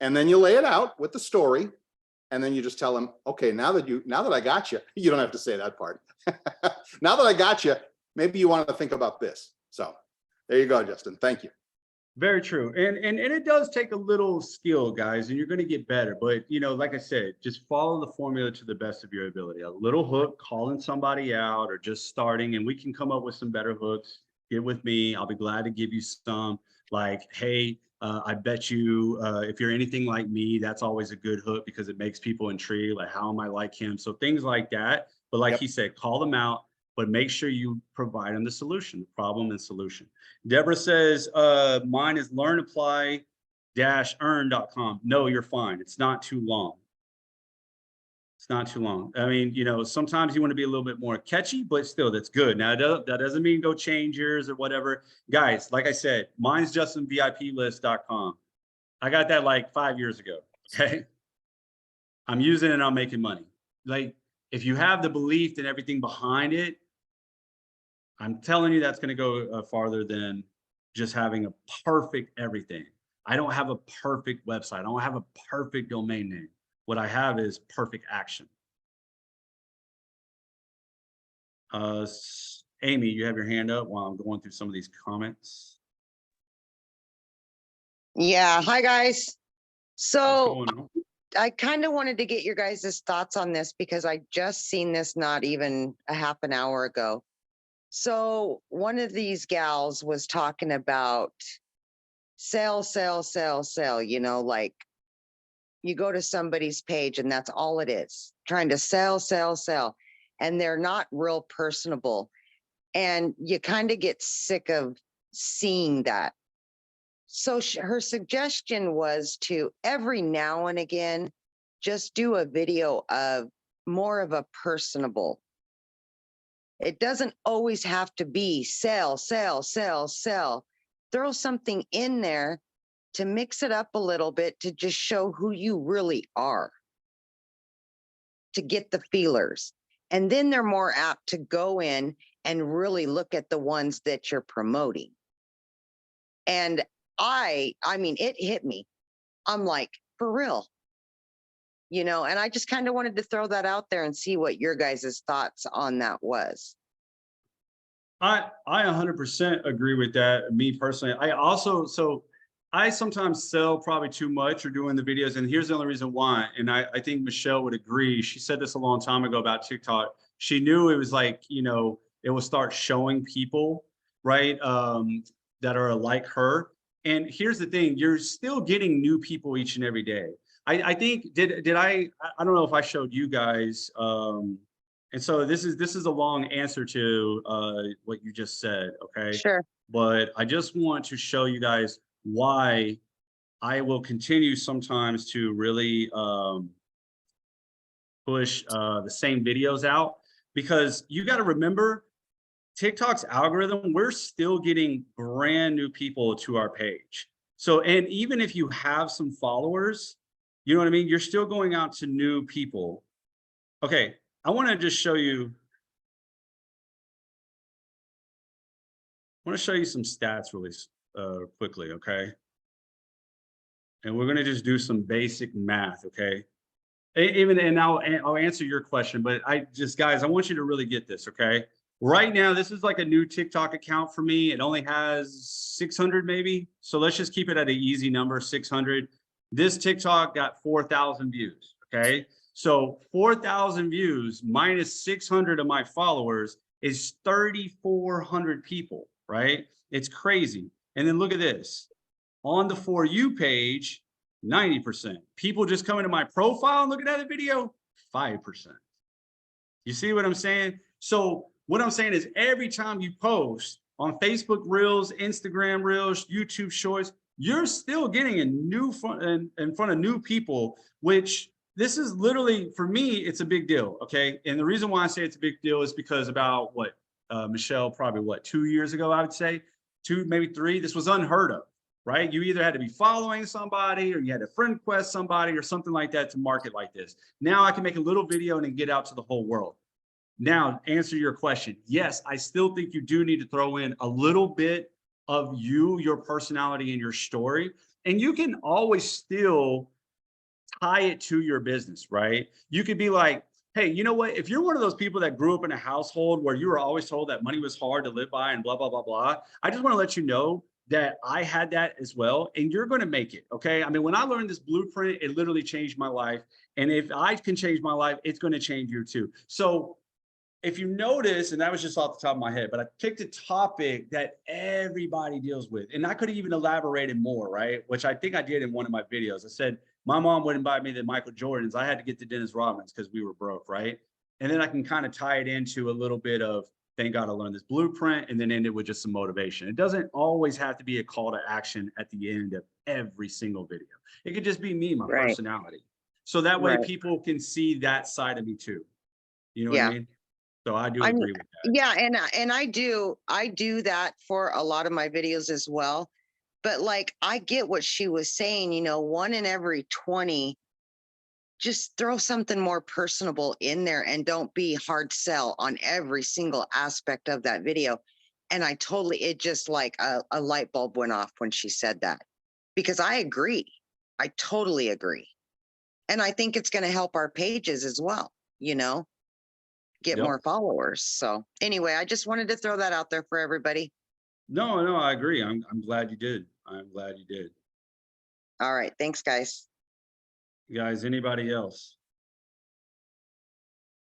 And then you lay it out with the story, and then you just tell them, okay, now that I got you, you don't have to say that part. Now that I got you, maybe you want to think about this. So there you go, Justin. Thank you. Very true. And it does take a little skill, guys, and you're going to get better. But, you know, like I said, just follow the formula to the best of your ability. A little hook, calling somebody out, or just starting, and we can come up with some better hooks. Get with me. I'll be glad to give you some, like, hey, I bet you if you're anything like me, that's always a good hook because it makes people intrigued. Like, how am I like him? So things like that. But like he said, call them out, but make sure you provide them the solution, the problem and solution. Deborah says, mine is learnapply-earn.com. No, you're fine. It's not too long. It's not too long. I mean, you know, sometimes you want to be a little bit more catchy, but still, that's good. Now, that doesn't mean go change yours or whatever. Guys, like I said, mine's justinviplist.com. I got that like 5 years ago. Okay. I'm using it and I'm making money. Like, if you have the belief and everything behind it, I'm telling you, that's going to go farther than just having a perfect everything. I don't have a perfect website. I don't have a perfect domain name. What I have is perfect action. Amy, you have your hand up while I'm going through some of these comments. Yeah. Hi, guys. What's So going on? I kind of wanted to get your guys' thoughts on this because I just seen this not even a half an hour ago. So one of these gals was talking about sell, you know, like you go to somebody's page and that's all it is, trying to sell. And they're not real personable. And you kind of get sick of seeing that. So her suggestion was to every now and again, just do a video of more of a personable. It doesn't always have to be sell. Throw something in there to mix it up a little bit to just show who you really are, to get the feelers. And then they're more apt to go in and really look at the ones that you're promoting. And I mean, it hit me. I'm like, for real, you know, and I just kind of wanted to throw that out there and see what your guys' thoughts on that was. I 100% agree with that. Me personally, I also, so I sometimes sell probably too much or doing the videos, and here's the only reason why. And I think Michelle would agree. She said this a long time ago about TikTok. She knew it was like, you know, it will start showing people, right, that are like her. And here's the thing: you're still getting new people each and every day. I think did I don't know if I showed you guys. And so this is a long answer to what you just said, okay? Sure. But I just want to show you guys why I will continue sometimes to really push the same videos out, because you got to remember TikTok's algorithm, we're still getting brand new people to our page. So, and even if you have some followers, you know what I mean? You're still going out to new people. Okay, I want to just show you, I want to show you some stats really quickly, okay? And we're going to just do some basic math, okay? Even, and I'll answer your question, but I just, guys, I want you to really get this, okay? Right now, this is like a new TikTok account for me. It only has 600 maybe. So let's just keep it at an easy number, 600. This TikTok got 4,000 views, okay? So 4,000 views minus 600 of my followers is 3,400 people, right? It's crazy. And then look at this. On the For You page, 90%. People just coming to my profile and looking at the video, 5%. You see what I'm saying? So what I'm saying is every time you post on Facebook Reels, Instagram Reels, YouTube Shorts, you're still getting a new in front of new people, which this is literally, for me, it's a big deal, okay? And the reason why I say it's a big deal is because about what, Michelle, probably what, 2 years ago, I would say, 2, maybe 3, this was unheard of, right? You either had to be following somebody or you had to friend request somebody or something like that to market like this. Now I can make a little video and then get out to the whole world. Now, answer your question. Yes, I still think you do need to throw in a little bit of you, your personality, and your story. And you can always still tie it to your business, right? You could be like, hey, you know what? If you're one of those people that grew up in a household where you were always told that money was hard to live by and blah, blah, blah, blah, I just want to let you know that I had that as well, and you're going to make it. Okay. I mean, when I learned this blueprint, it literally changed my life. And if I can change my life, it's going to change you too. So if you notice, and that was just off the top of my head, but I picked a topic that everybody deals with, and I could have even elaborated more, right? Which I think I did in one of my videos. I said, my mom wouldn't buy me the Michael Jordans. I had to get the Dennis Rodmans because we were broke, right? And then I can kind of tie it into a little bit of, thank God I learned this blueprint, and then end it with just some motivation. It doesn't always have to be a call to action at the end of every single video. It could just be me, my Right. personality. So that way Right. people can see that side of me too. You know what I Yeah. mean? So I do I'm agree with that. yeah, and I do that for a lot of my videos as well. But like I get what she was saying, you know, 1 in every 20, just throw something more personable in there and don't be hard sell on every single aspect of that video. And I totally, it just like a light bulb went off when she said that, because I agree. I totally agree. And I think it's going to help our pages as well, you know, get Yep. more followers. So anyway, I just wanted to throw that out there for everybody. No, I agree. I'm glad you did. I'm glad you did. All right. Thanks, guys. Guys, anybody else?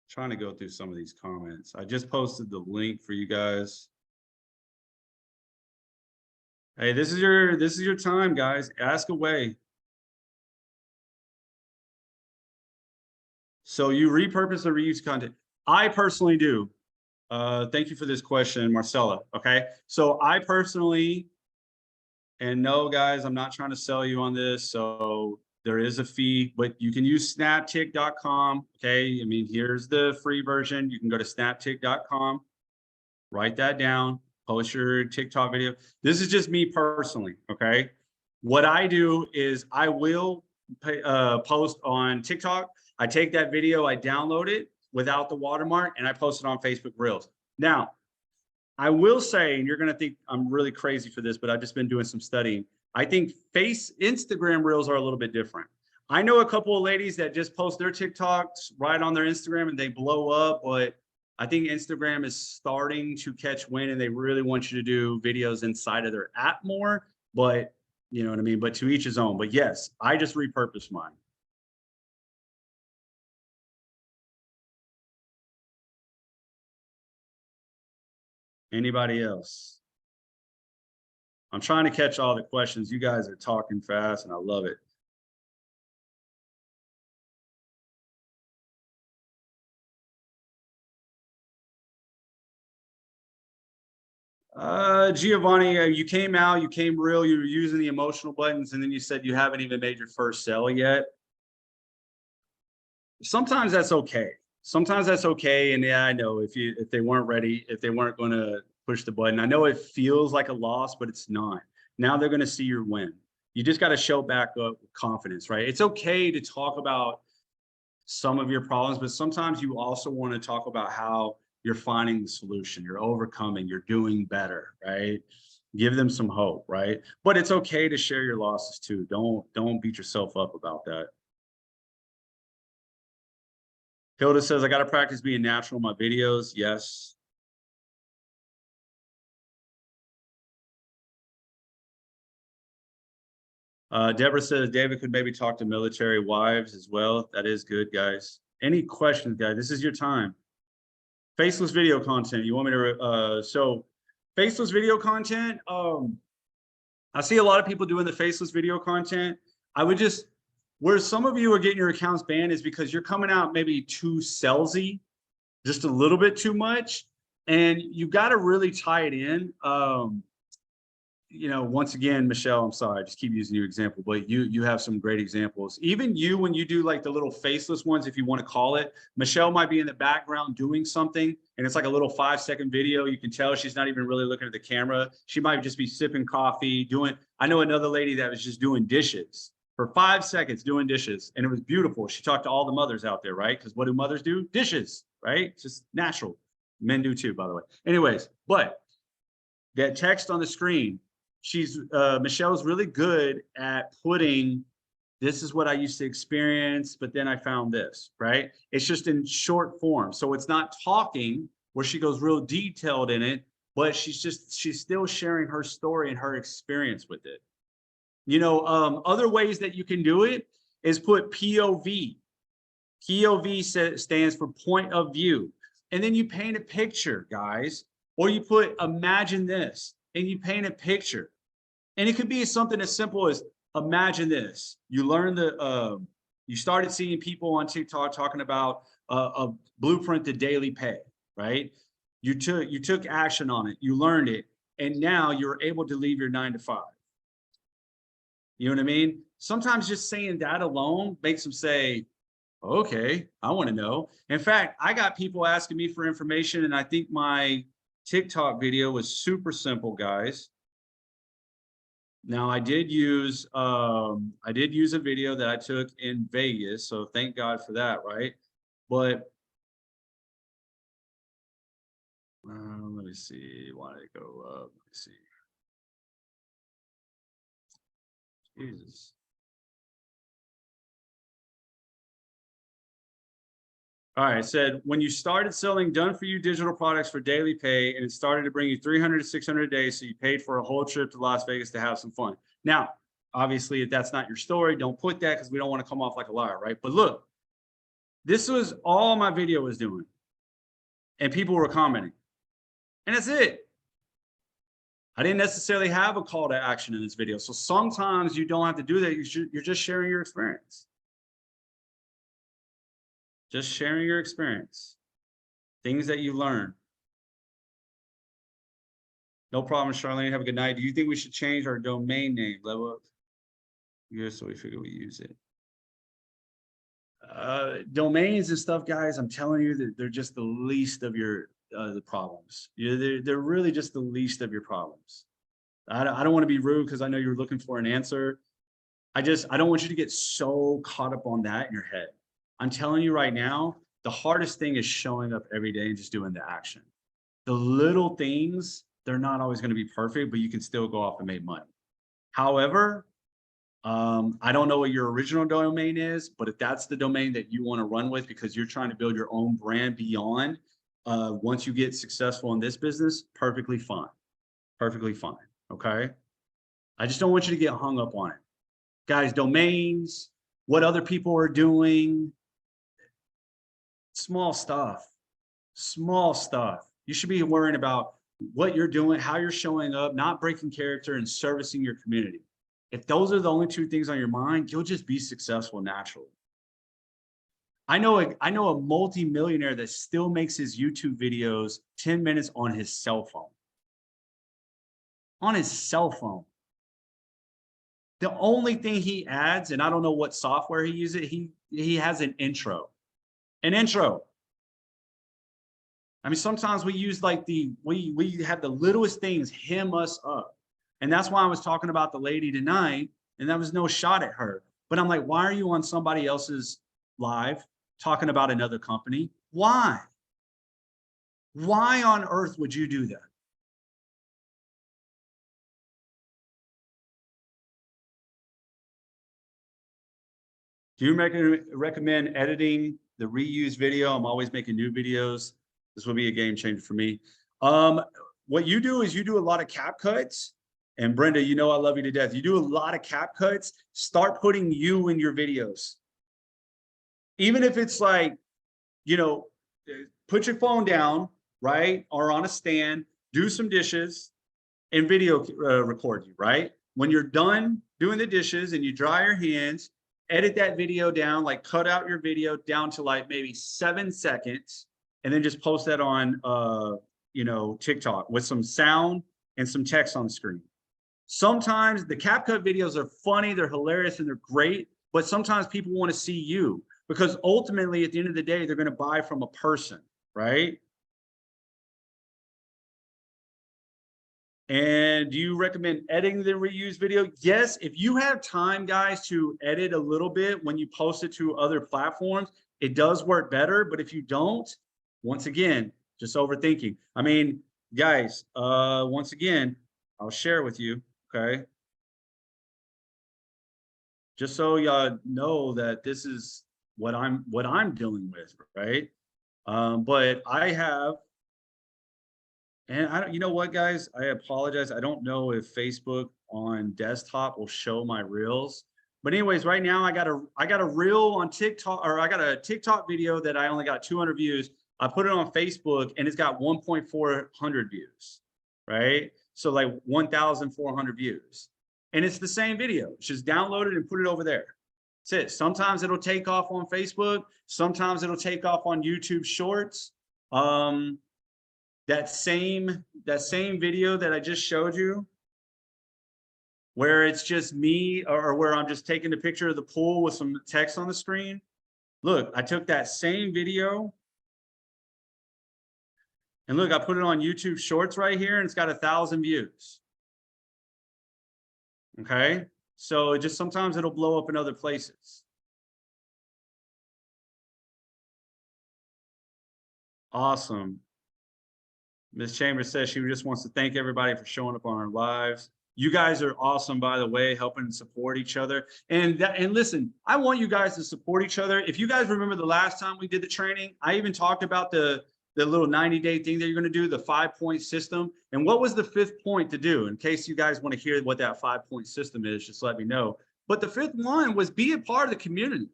Trying to go through some of these comments. I just posted the link for you guys. Hey, this is your time, guys. Ask away. So you repurpose or reuse content? I personally do. Thank you for this question, Marcella. Okay. So I personally, and no, guys, I'm not trying to sell you on this. So there is a fee, but you can use snaptick.com. Okay. I mean, here's the free version. You can go to snaptick.com, write that down, post your TikTok video. This is just me personally. Okay. What I do is I will post on TikTok. I take that video, I download it without the watermark, and I post it on Facebook Reels. Now, I will say, and you're going to think I'm really crazy for this, but I've just been doing some studying. I think Instagram Reels are a little bit different. I know a couple of ladies that just post their TikToks right on their Instagram and they blow up, but I think Instagram is starting to catch wind and they really want you to do videos inside of their app more. But You know what I mean? But to each his own. But yes, I just repurposed mine. Anybody else? I'm trying to catch all the questions. You guys are talking fast and I love it. Giovanni, you came out, you came real, you were using the emotional buttons, and then you said you haven't even made your first sell yet. Sometimes that's okay. Sometimes that's okay. And yeah, I know if they weren't ready, if they weren't going to push the button, I know it feels like a loss, but it's not. Now they're going to see your win. You just got to show back up with confidence, right? It's okay to talk about some of your problems, but sometimes you also want to talk about how you're finding the solution, you're overcoming, you're doing better, right? Give them some hope, right? But it's okay to share your losses too. Don't beat yourself up about that. Hilda says, I got to practice being natural in my videos. Yes. Deborah says, David could maybe talk to military wives as well. That is good, guys. Any questions, guys? This is your time. Faceless video content. You want me to, so faceless video content. I see a lot of people doing the faceless video content. I would just, where some of you are getting your accounts banned is because you're coming out maybe too salesy, just a little bit too much. And you got to really tie it in. You know, once again, Michelle, I'm sorry, I just keep using your example, but you have some great examples. Even you, when you do like the little faceless ones, if you want to call it, Michelle might be in the background doing something and it's like a little 5-second video. You can tell she's not even really looking at the camera. She might just be sipping coffee, doing, I know another lady that was just doing dishes for 5 seconds, doing dishes. And it was beautiful. She talked to all the mothers out there, right? Because what do mothers do? Dishes, right? It's just natural. Men do too, by the way. Anyways, but that text on the screen, Michelle's really good at putting, this is what I used to experience, but then I found this, right? It's just in short form. So it's not talking where she goes real detailed in it, but she's still sharing her story and her experience with it. You know, other ways that you can do it is put POV. POV stands for point of view. And then you paint a picture, guys, or you put imagine this and you paint a picture. And it could be something as simple as imagine this. You learn you started seeing people on TikTok talking about a blueprint to daily pay, right? You took action on it, you learned it, and now you're able to leave your 9 to 5. You know what I mean? Sometimes just saying that alone makes them say, okay, I want to know. In fact, I got people asking me for information, and I think my TikTok video was super simple, guys. Now I did use a video that I took in Vegas, so thank God for that, right? But let me see, why did it go up? Let me see. Jesus. All right, it said, when you started selling done-for-you digital products for daily pay, and it started to bring you 300 to 600 a day, so you paid for a whole trip to Las Vegas to have some fun. Now, obviously, if that's not your story, don't put that because we don't want to come off like a liar, right? But look, this was all my video was doing, and people were commenting, and that's it. I didn't necessarily have a call to action in this video, so sometimes you don't have to do that. You're just sharing your experience. Just sharing your experience, things that you learn. No problem, Charlene. Have a good night. Do you think we should change our domain name? Level up. Yeah, so we figure we use it. Domains and stuff, guys, I'm telling you that they're just the least of your the problems. They're really just the least of your problems. I don't want to be rude because I know you're looking for an answer. I don't want you to get so caught up on that in your head. I'm telling you right now, the hardest thing is showing up every day and just doing the action. The little things, they're not always going to be perfect, but you can still go off and make money. However, I don't know what your original domain is, but if that's the domain that you want to run with because you're trying to build your own brand beyond, once you get successful in this business, perfectly fine. Perfectly fine. Okay. I just don't want you to get hung up on it. Guys, domains, what other people are doing, small stuff, small stuff. You should be worrying about what you're doing, how you're showing up, not breaking character and servicing your community. If those are the only two things on your mind, you'll just be successful naturally. I know a multi-millionaire that still makes his YouTube videos 10 minutes on his cell phone. On his cell phone. The only thing he adds, and I don't know what software he uses, he has an intro. An intro. I mean, sometimes we use like we have the littlest things hem us up. And that's why I was talking about the lady tonight, and that was no shot at her. But I'm like, why are you on somebody else's live talking about another company? Why? Why on earth would you do that? Do you recommend editing the reused video? I'm always making new videos. This will be a game changer for me. What you do is you do a lot of cap cuts. And Brenda, you know I love you to death. You do a lot of cap cuts. Start putting you in your videos. Even if it's like, you know, put your phone down, right? Or on a stand, do some dishes and video record you, right? When you're done doing the dishes and you dry your hands, edit that video down, like cut out your video down to like maybe 7 seconds, and then just post that on, you know, TikTok with some sound and some text on the screen. Sometimes the CapCut videos are funny, they're hilarious, and they're great, but sometimes people want to see you because ultimately at the end of the day, they're going to buy from a person, right? And do you recommend editing the reused video? Yes, if you have time, guys, to edit a little bit when you post it to other platforms, it does work better. But if you don't, once again, just overthinking. I mean, guys, once again, I'll share with you, okay? Just so y'all know that this is what I'm dealing with, right? But I have, and I don't, you know what, guys, I apologize. I don't know if Facebook on desktop will show my reels. But anyways, right now I got a reel on TikTok, or I got a TikTok video that I only got 200 views. I put it on Facebook and it's got 1,400 views, right? So like 1,400 views. And it's the same video. It's just download it and put it over there. That's it. Sometimes it'll take off on Facebook. Sometimes it'll take off on YouTube Shorts. That same video that I just showed you, where it's just me, or where I'm just taking a picture of the pool with some text on the screen. Look, I took that same video and look, I put it on YouTube Shorts right here and it's got 1,000 views. Okay, so it just sometimes it'll blow up in other places. Awesome. Ms. Chambers says she just wants to thank everybody for showing up on our lives. You guys are awesome, by the way, helping support each other. And listen, I want you guys to support each other. If you guys remember the last time we did the training, I even talked about the little 90-day thing that you're going to do, the 5-point system. And what was the 5th point to do? In case you guys want to hear what that 5-point system is, just let me know. But the 5th one was be a part of the community.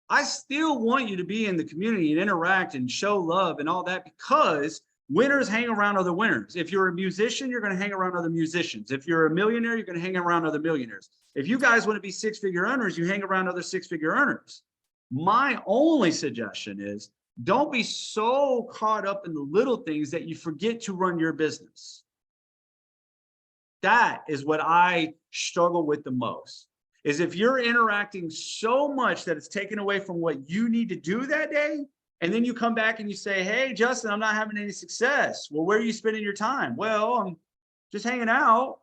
I still want you to be in the community and interact and show love and all that, because winners hang around other winners. If you're a musician, you're going to hang around other musicians. If you're a millionaire, you're going to hang around other millionaires. If you guys want to be 6-figure earners, you hang around other 6-figure earners. My only suggestion is don't be so caught up in the little things that you forget to run your business. That is what I struggle with the most, is if you're interacting so much that it's taken away from what you need to do that day. And then you come back and you say, hey, Justin, I'm not having any success. Well, where are you spending your time? Well, I'm just hanging out.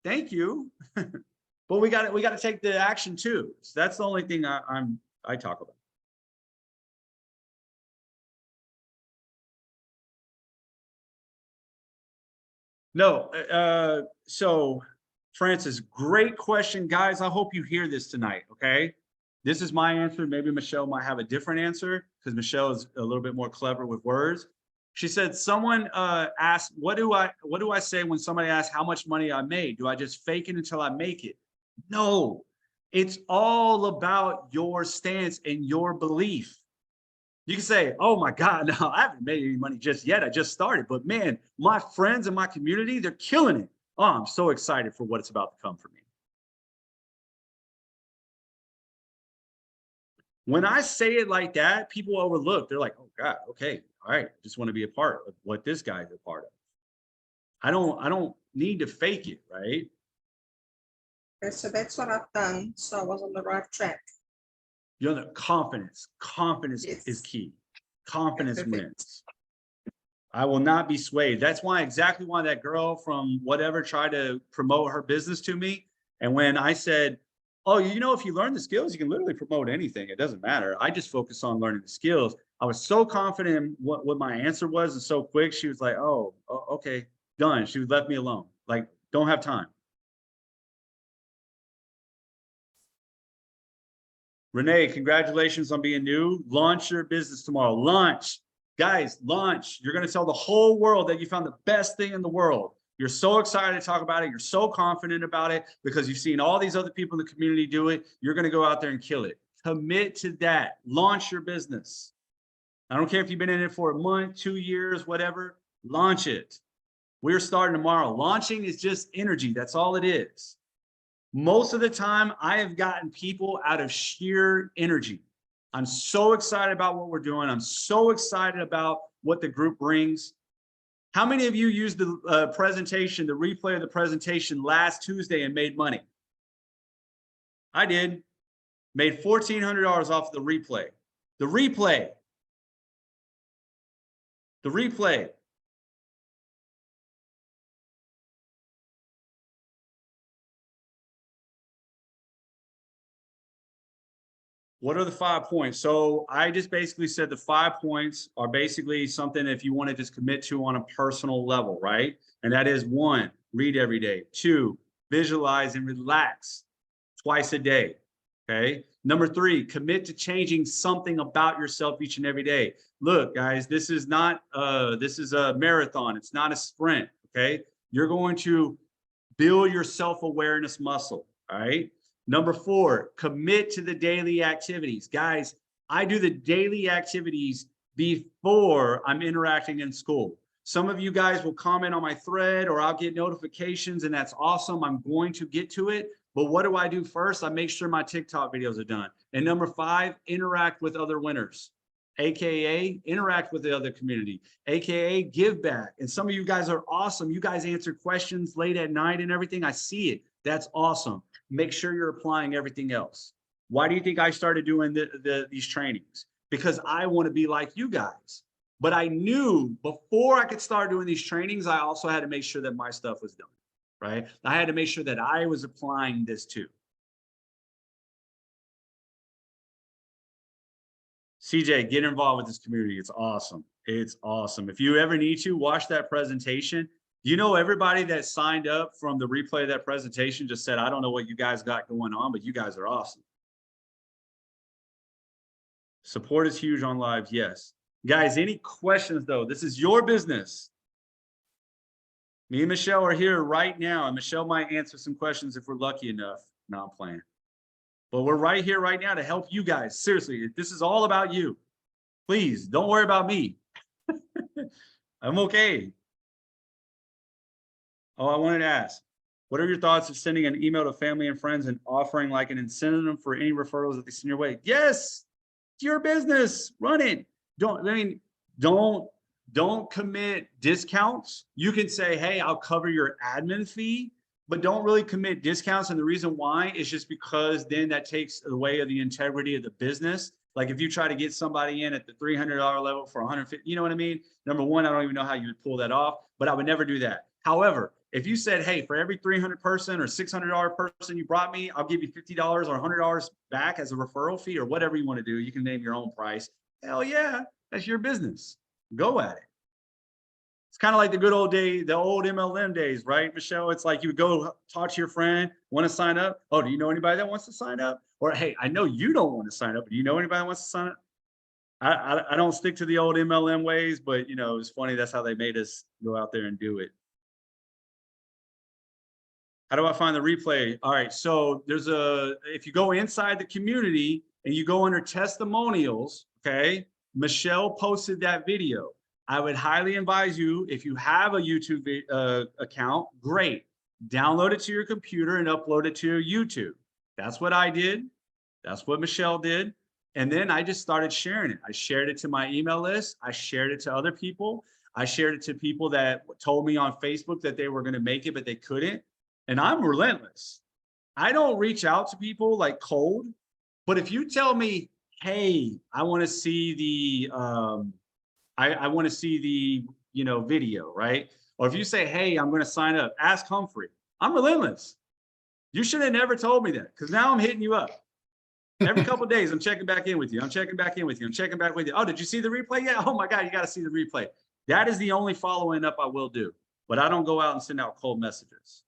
Thank you. But we got to take the action too. So that's the only thing I talk about. No, so Francis, great question, guys. I hope you hear this tonight, okay? This is my answer. Maybe Michelle might have a different answer because Michelle is a little bit more clever with words. She said, someone asked, what do I say when somebody asks how much money I made? Do I just fake it until I make it? No, it's all about your stance and your belief. You can say, oh my God, no, I haven't made any money just yet. I just started. But man, my friends and my community, they're killing it. Oh, I'm so excited for what it's about to come for me. When I say it like that, people overlook. They're like, oh God, okay, all right, just want to be a part of what this guy's a part of. I don't need to fake it, right? Okay, so that's what I've done. So I was on the right track. You know, the confidence. Confidence Yes. is key. Confidence Perfect. wins. I will not be swayed. That's why exactly why that girl from whatever tried to promote her business to me. And when I said, oh, you know, if you learn the skills, you can literally promote anything. It doesn't matter. I just focus on learning the skills. I was so confident in what my answer was and so quick. She was like, oh, okay, done. She left me alone. Like, don't have time. Renee, congratulations on being new. Launch your business tomorrow. Launch. Guys, launch. You're going to tell the whole world that you found the best thing in the world. You're so excited to talk about it. You're so confident about it because you've seen all these other people in the community do it. You're going to go out there and kill it. Commit to that. Launch your business. I don't care if you've been in it for a month, 2 years, whatever. Launch it. We're starting tomorrow. Launching is just energy. That's all it is. Most of the time, I have gotten people out of sheer energy. I'm so excited about what we're doing. I'm so excited about what the group brings. How many of you used the presentation, the replay of the presentation last Tuesday and made money? I did. Made $1,400 off the replay. The replay. The replay. What are the 5 points? So I just basically said the 5 points are basically something if you want to just commit to on a personal level, right? And that is 1, read every day. 2, visualize and relax twice a day. Okay. Number 3, commit to changing something about yourself each and every day. Look, guys, this is not this is a marathon. It's not a sprint. Okay. You're going to build your self-awareness muscle. All right. Number 4, commit to the daily activities. Guys, I do the daily activities before I'm interacting in school. Some of you guys will comment on my thread or I'll get notifications and that's awesome. I'm going to get to it. But what do I do first? I make sure my TikTok videos are done. And number 5, interact with other winners, AKA interact with the other community, AKA give back. And some of you guys are awesome. You guys answer questions late at night and everything. I see it. That's awesome. Make sure you're applying everything else. Why do you think I started doing these trainings? Because I want to be like you guys. But I knew before I could start doing these trainings, I also had to make sure that my stuff was done, right? I had to make sure that I was applying this too. CJ, get involved with this community. It's awesome. It's awesome. If you ever need to, watch that presentation. You know, everybody that signed up from the replay of that presentation just said, I don't know what you guys got going on, but you guys are awesome. Support is huge on live. Yes. Guys, any questions though? This is your business. Me and Michelle are here right now, and Michelle might answer some questions if we're lucky enough. No, I'm playing. But we're right here right now to help you guys. Seriously, this is all about you. Please don't worry about me. I'm okay. Oh, I wanted to ask, what are your thoughts of sending an email to family and friends and offering like an incentive for any referrals that they send your way? Yes, it's your business. Run it. Don't commit discounts. You can say, hey, I'll cover your admin fee, but don't really commit discounts. And the reason why is just because then that takes away of the integrity of the business. Like if you try to get somebody in at the $300 level for 150, you know what I mean? Number 1, I don't even know how you would pull that off, but I would never do that. However, if you said, hey, for every 300 person or $600 person you brought me, I'll give you $50 or $100 back as a referral fee or whatever you want to do. You can name your own price. Hell yeah, that's your business. Go at it. It's kind of like the good old day, the old MLM days, right, Michelle? It's like you would go talk to your friend, want to sign up. Oh, do you know anybody that wants to sign up? Or, hey, I know you don't want to sign up, but do you know anybody that wants to sign up? I don't stick to the old MLM ways, but you know, it's funny. That's how they made us go out there and do it. How do I find the replay? All right. So if you go inside the community and you go under testimonials, okay, Michelle posted that video. I would highly advise you, if you have a YouTube account, great. Download it to your computer and upload it to your YouTube. That's what I did. That's what Michelle did. And then I just started sharing it. I shared it to my email list. I shared it to other people. I shared it to people that told me on Facebook that they were going to make it, but they couldn't. And I'm relentless. I don't reach out to people like cold, but if you tell me, hey, I want to see the I want to see the video, right? Or if you say, hey, I'm going to sign up, ask Humphrey. I'm relentless. You should have never told me that, because now I'm hitting you up. Every couple of days, I'm checking back in with you. I'm checking back in with you. I'm checking back with you. Oh, did you see the replay? Yeah. Oh my God, you got to see the replay. That is the only following up I will do, but I don't go out and send out cold messages.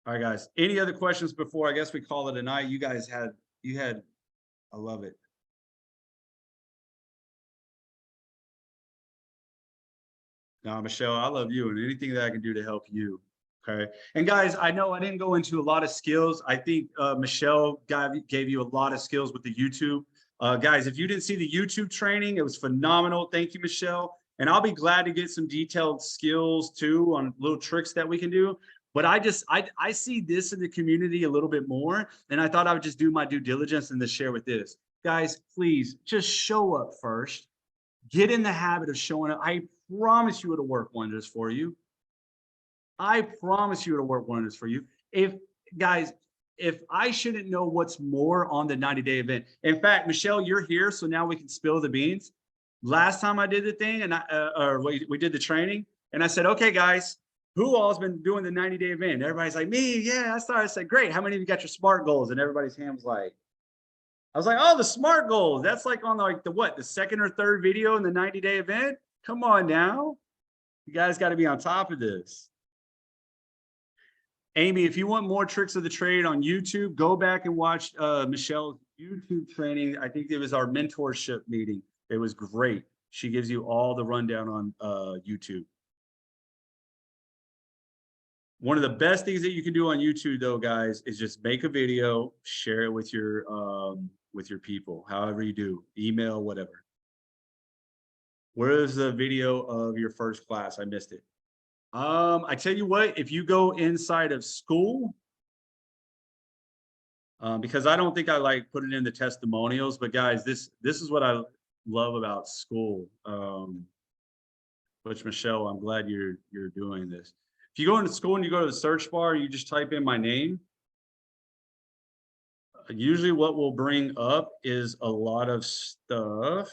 All right, guys. Any other questions before I guess we call it a night? You guys had, I love it. Now, Michelle, I love you and anything that I can do to help you. Okay. And guys, I know I didn't go into a lot of skills. I think Michelle gave you a lot of skills with the YouTube. Guys, if you didn't see the YouTube training, it was phenomenal. Thank you, Michelle. And I'll be glad to get some detailed skills too on little tricks that we can do. But I see this in the community a little bit more. And I thought I would just do my due diligence and to share with this. Guys, please just show up first. Get in the habit of showing up. I promise you it'll work wonders for you. I promise you it'll work wonders for you. If I shouldn't know what's more on the 90-day event. In fact, Michelle, you're here, so now we can spill the beans. Last time I did the thing and we did the training, and I said, okay, guys, who all has been doing the 90-day event? Everybody's like, me, yeah, I started. I said, great. How many of you got your SMART goals? And everybody's hand was like, I was like, oh, the SMART goals. That's like on the second or third video in the 90-day event. Come on now. You guys got to be on top of this. Amy, if you want more tricks of the trade on YouTube, go back and watch Michelle's YouTube training. I think it was our mentorship meeting. It was great. She gives you all the rundown on YouTube. One of the best things that you can do on YouTube, though, guys, is just make a video, share it with your people, however you do, email, whatever. Where is the video of your first class? I missed it. I tell you what, if you go inside of school, because I don't think I put it in the testimonials, but guys, this is what I love about school. Which Michelle, I'm glad you're doing this. If you go into school and you go to the search bar, you just type in my name. Usually what will bring up is a lot of stuff.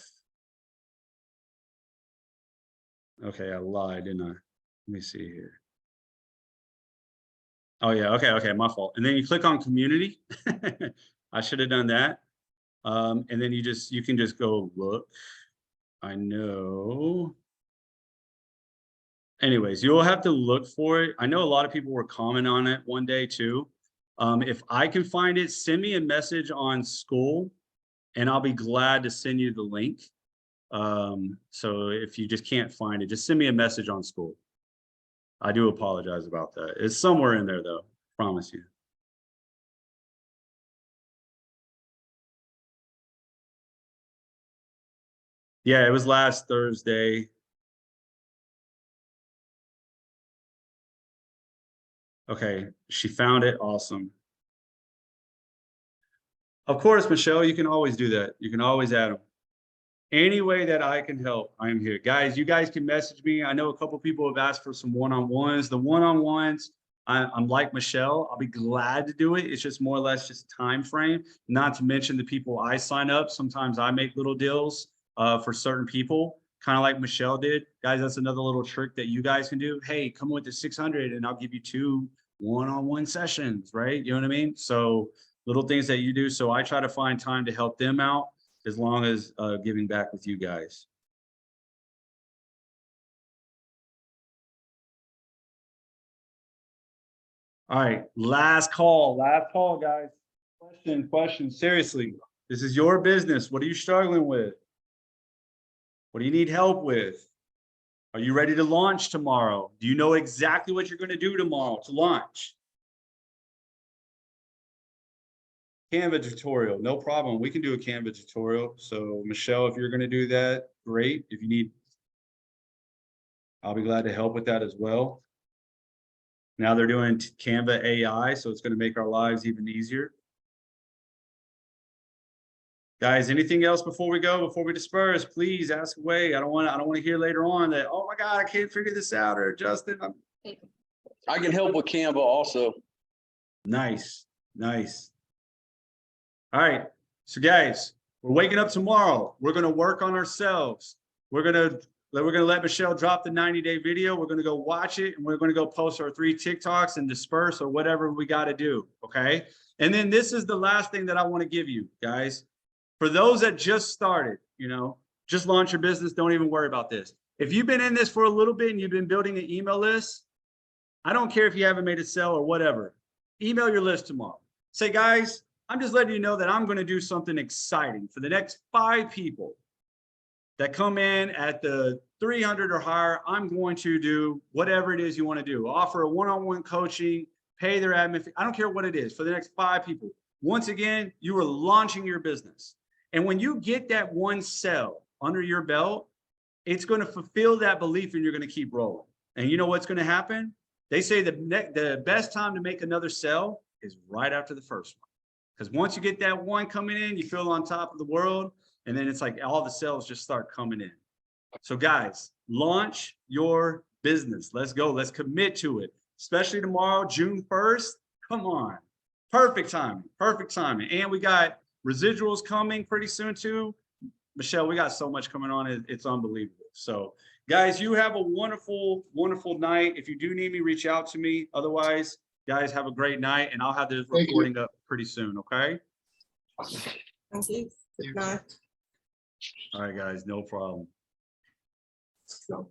Okay, I lied, didn't I? Let me see here. Oh yeah, okay, my fault. And then you click on community. I should have done that. And then you can just go look. I know. Anyways, you'll have to look for it. I know a lot of people were commenting on it one day too. If I can find it, send me a message on school and I'll be glad to send you the link. So if you just can't find it, just send me a message on school. I do apologize about that. It's somewhere in there though, promise you. Yeah, it was last Thursday. Okay, she found it. Awesome. Of course, Michelle, you can always do that. You can always add them. Any way that I can help, I am here. Guys, you guys can message me. I know a couple people have asked for some one-on-ones. The one-on-ones, I'm like Michelle. I'll be glad to do it. It's just more or less just time frame. Not to mention the people I sign up. Sometimes I make little deals for certain people, kind of like Michelle did. Guys, that's another little trick that you guys can do. Hey, come with the 600 and I'll give you 2 one-on-one sessions, right? You know what I mean? So little things that you do. So I try to find time to help them out as long as giving back with you guys. All right, last call, guys. Question. Seriously, this is your business. What are you struggling with? What do you need help with? Are you ready to launch tomorrow? Do you know exactly what you're going to do tomorrow to launch? Canva tutorial, no problem. We can do a Canva tutorial. So Michelle, if you're going to do that, great. If you need, I'll be glad to help with that as well. Now they're doing Canva AI, so it's going to make our lives even easier. Guys, anything else before we go, before we disperse? Please ask away. I don't want to hear later on that, oh my God, I can't figure this out, or Justin. I can help with Canva also. Nice. All right. So guys, we're waking up tomorrow. We're going to work on ourselves. We're going to let Michelle drop the 90-day video. We're going to go watch it, and we're going to go post our 3 TikToks and disperse or whatever we got to do. Okay. And then this is the last thing that I want to give you guys. For those that just started, just launch your business. Don't even worry about this. If you've been in this for a little bit and you've been building an email list, I don't care if you haven't made a sale or whatever. Email your list tomorrow. Say, guys, I'm just letting you know that I'm going to do something exciting for the next 5 people that come in at the 300 or higher. I'm going to do whatever it is you want to do. Offer a one-on-one coaching, pay their admin fee. I don't care what it is for the next 5 people. Once again, you are launching your business. And when you get that one sale under your belt, it's going to fulfill that belief and you're going to keep rolling. And you know what's going to happen? They say the best time to make another sale is right after the first one. Because once you get that one coming in, you feel on top of the world. And then it's like all the sales just start coming in. So guys, launch your business. Let's go. Let's commit to it. Especially tomorrow, June 1st. Come on. Perfect timing. And we got residuals coming pretty soon too. Michelle, we got so much coming on. It's unbelievable. So guys, you have a wonderful, wonderful night. If you do need me, reach out to me. Otherwise, guys, have a great night, and I'll have this recording up pretty soon. Okay. Thank you. Good night. All right, guys, no problem. So.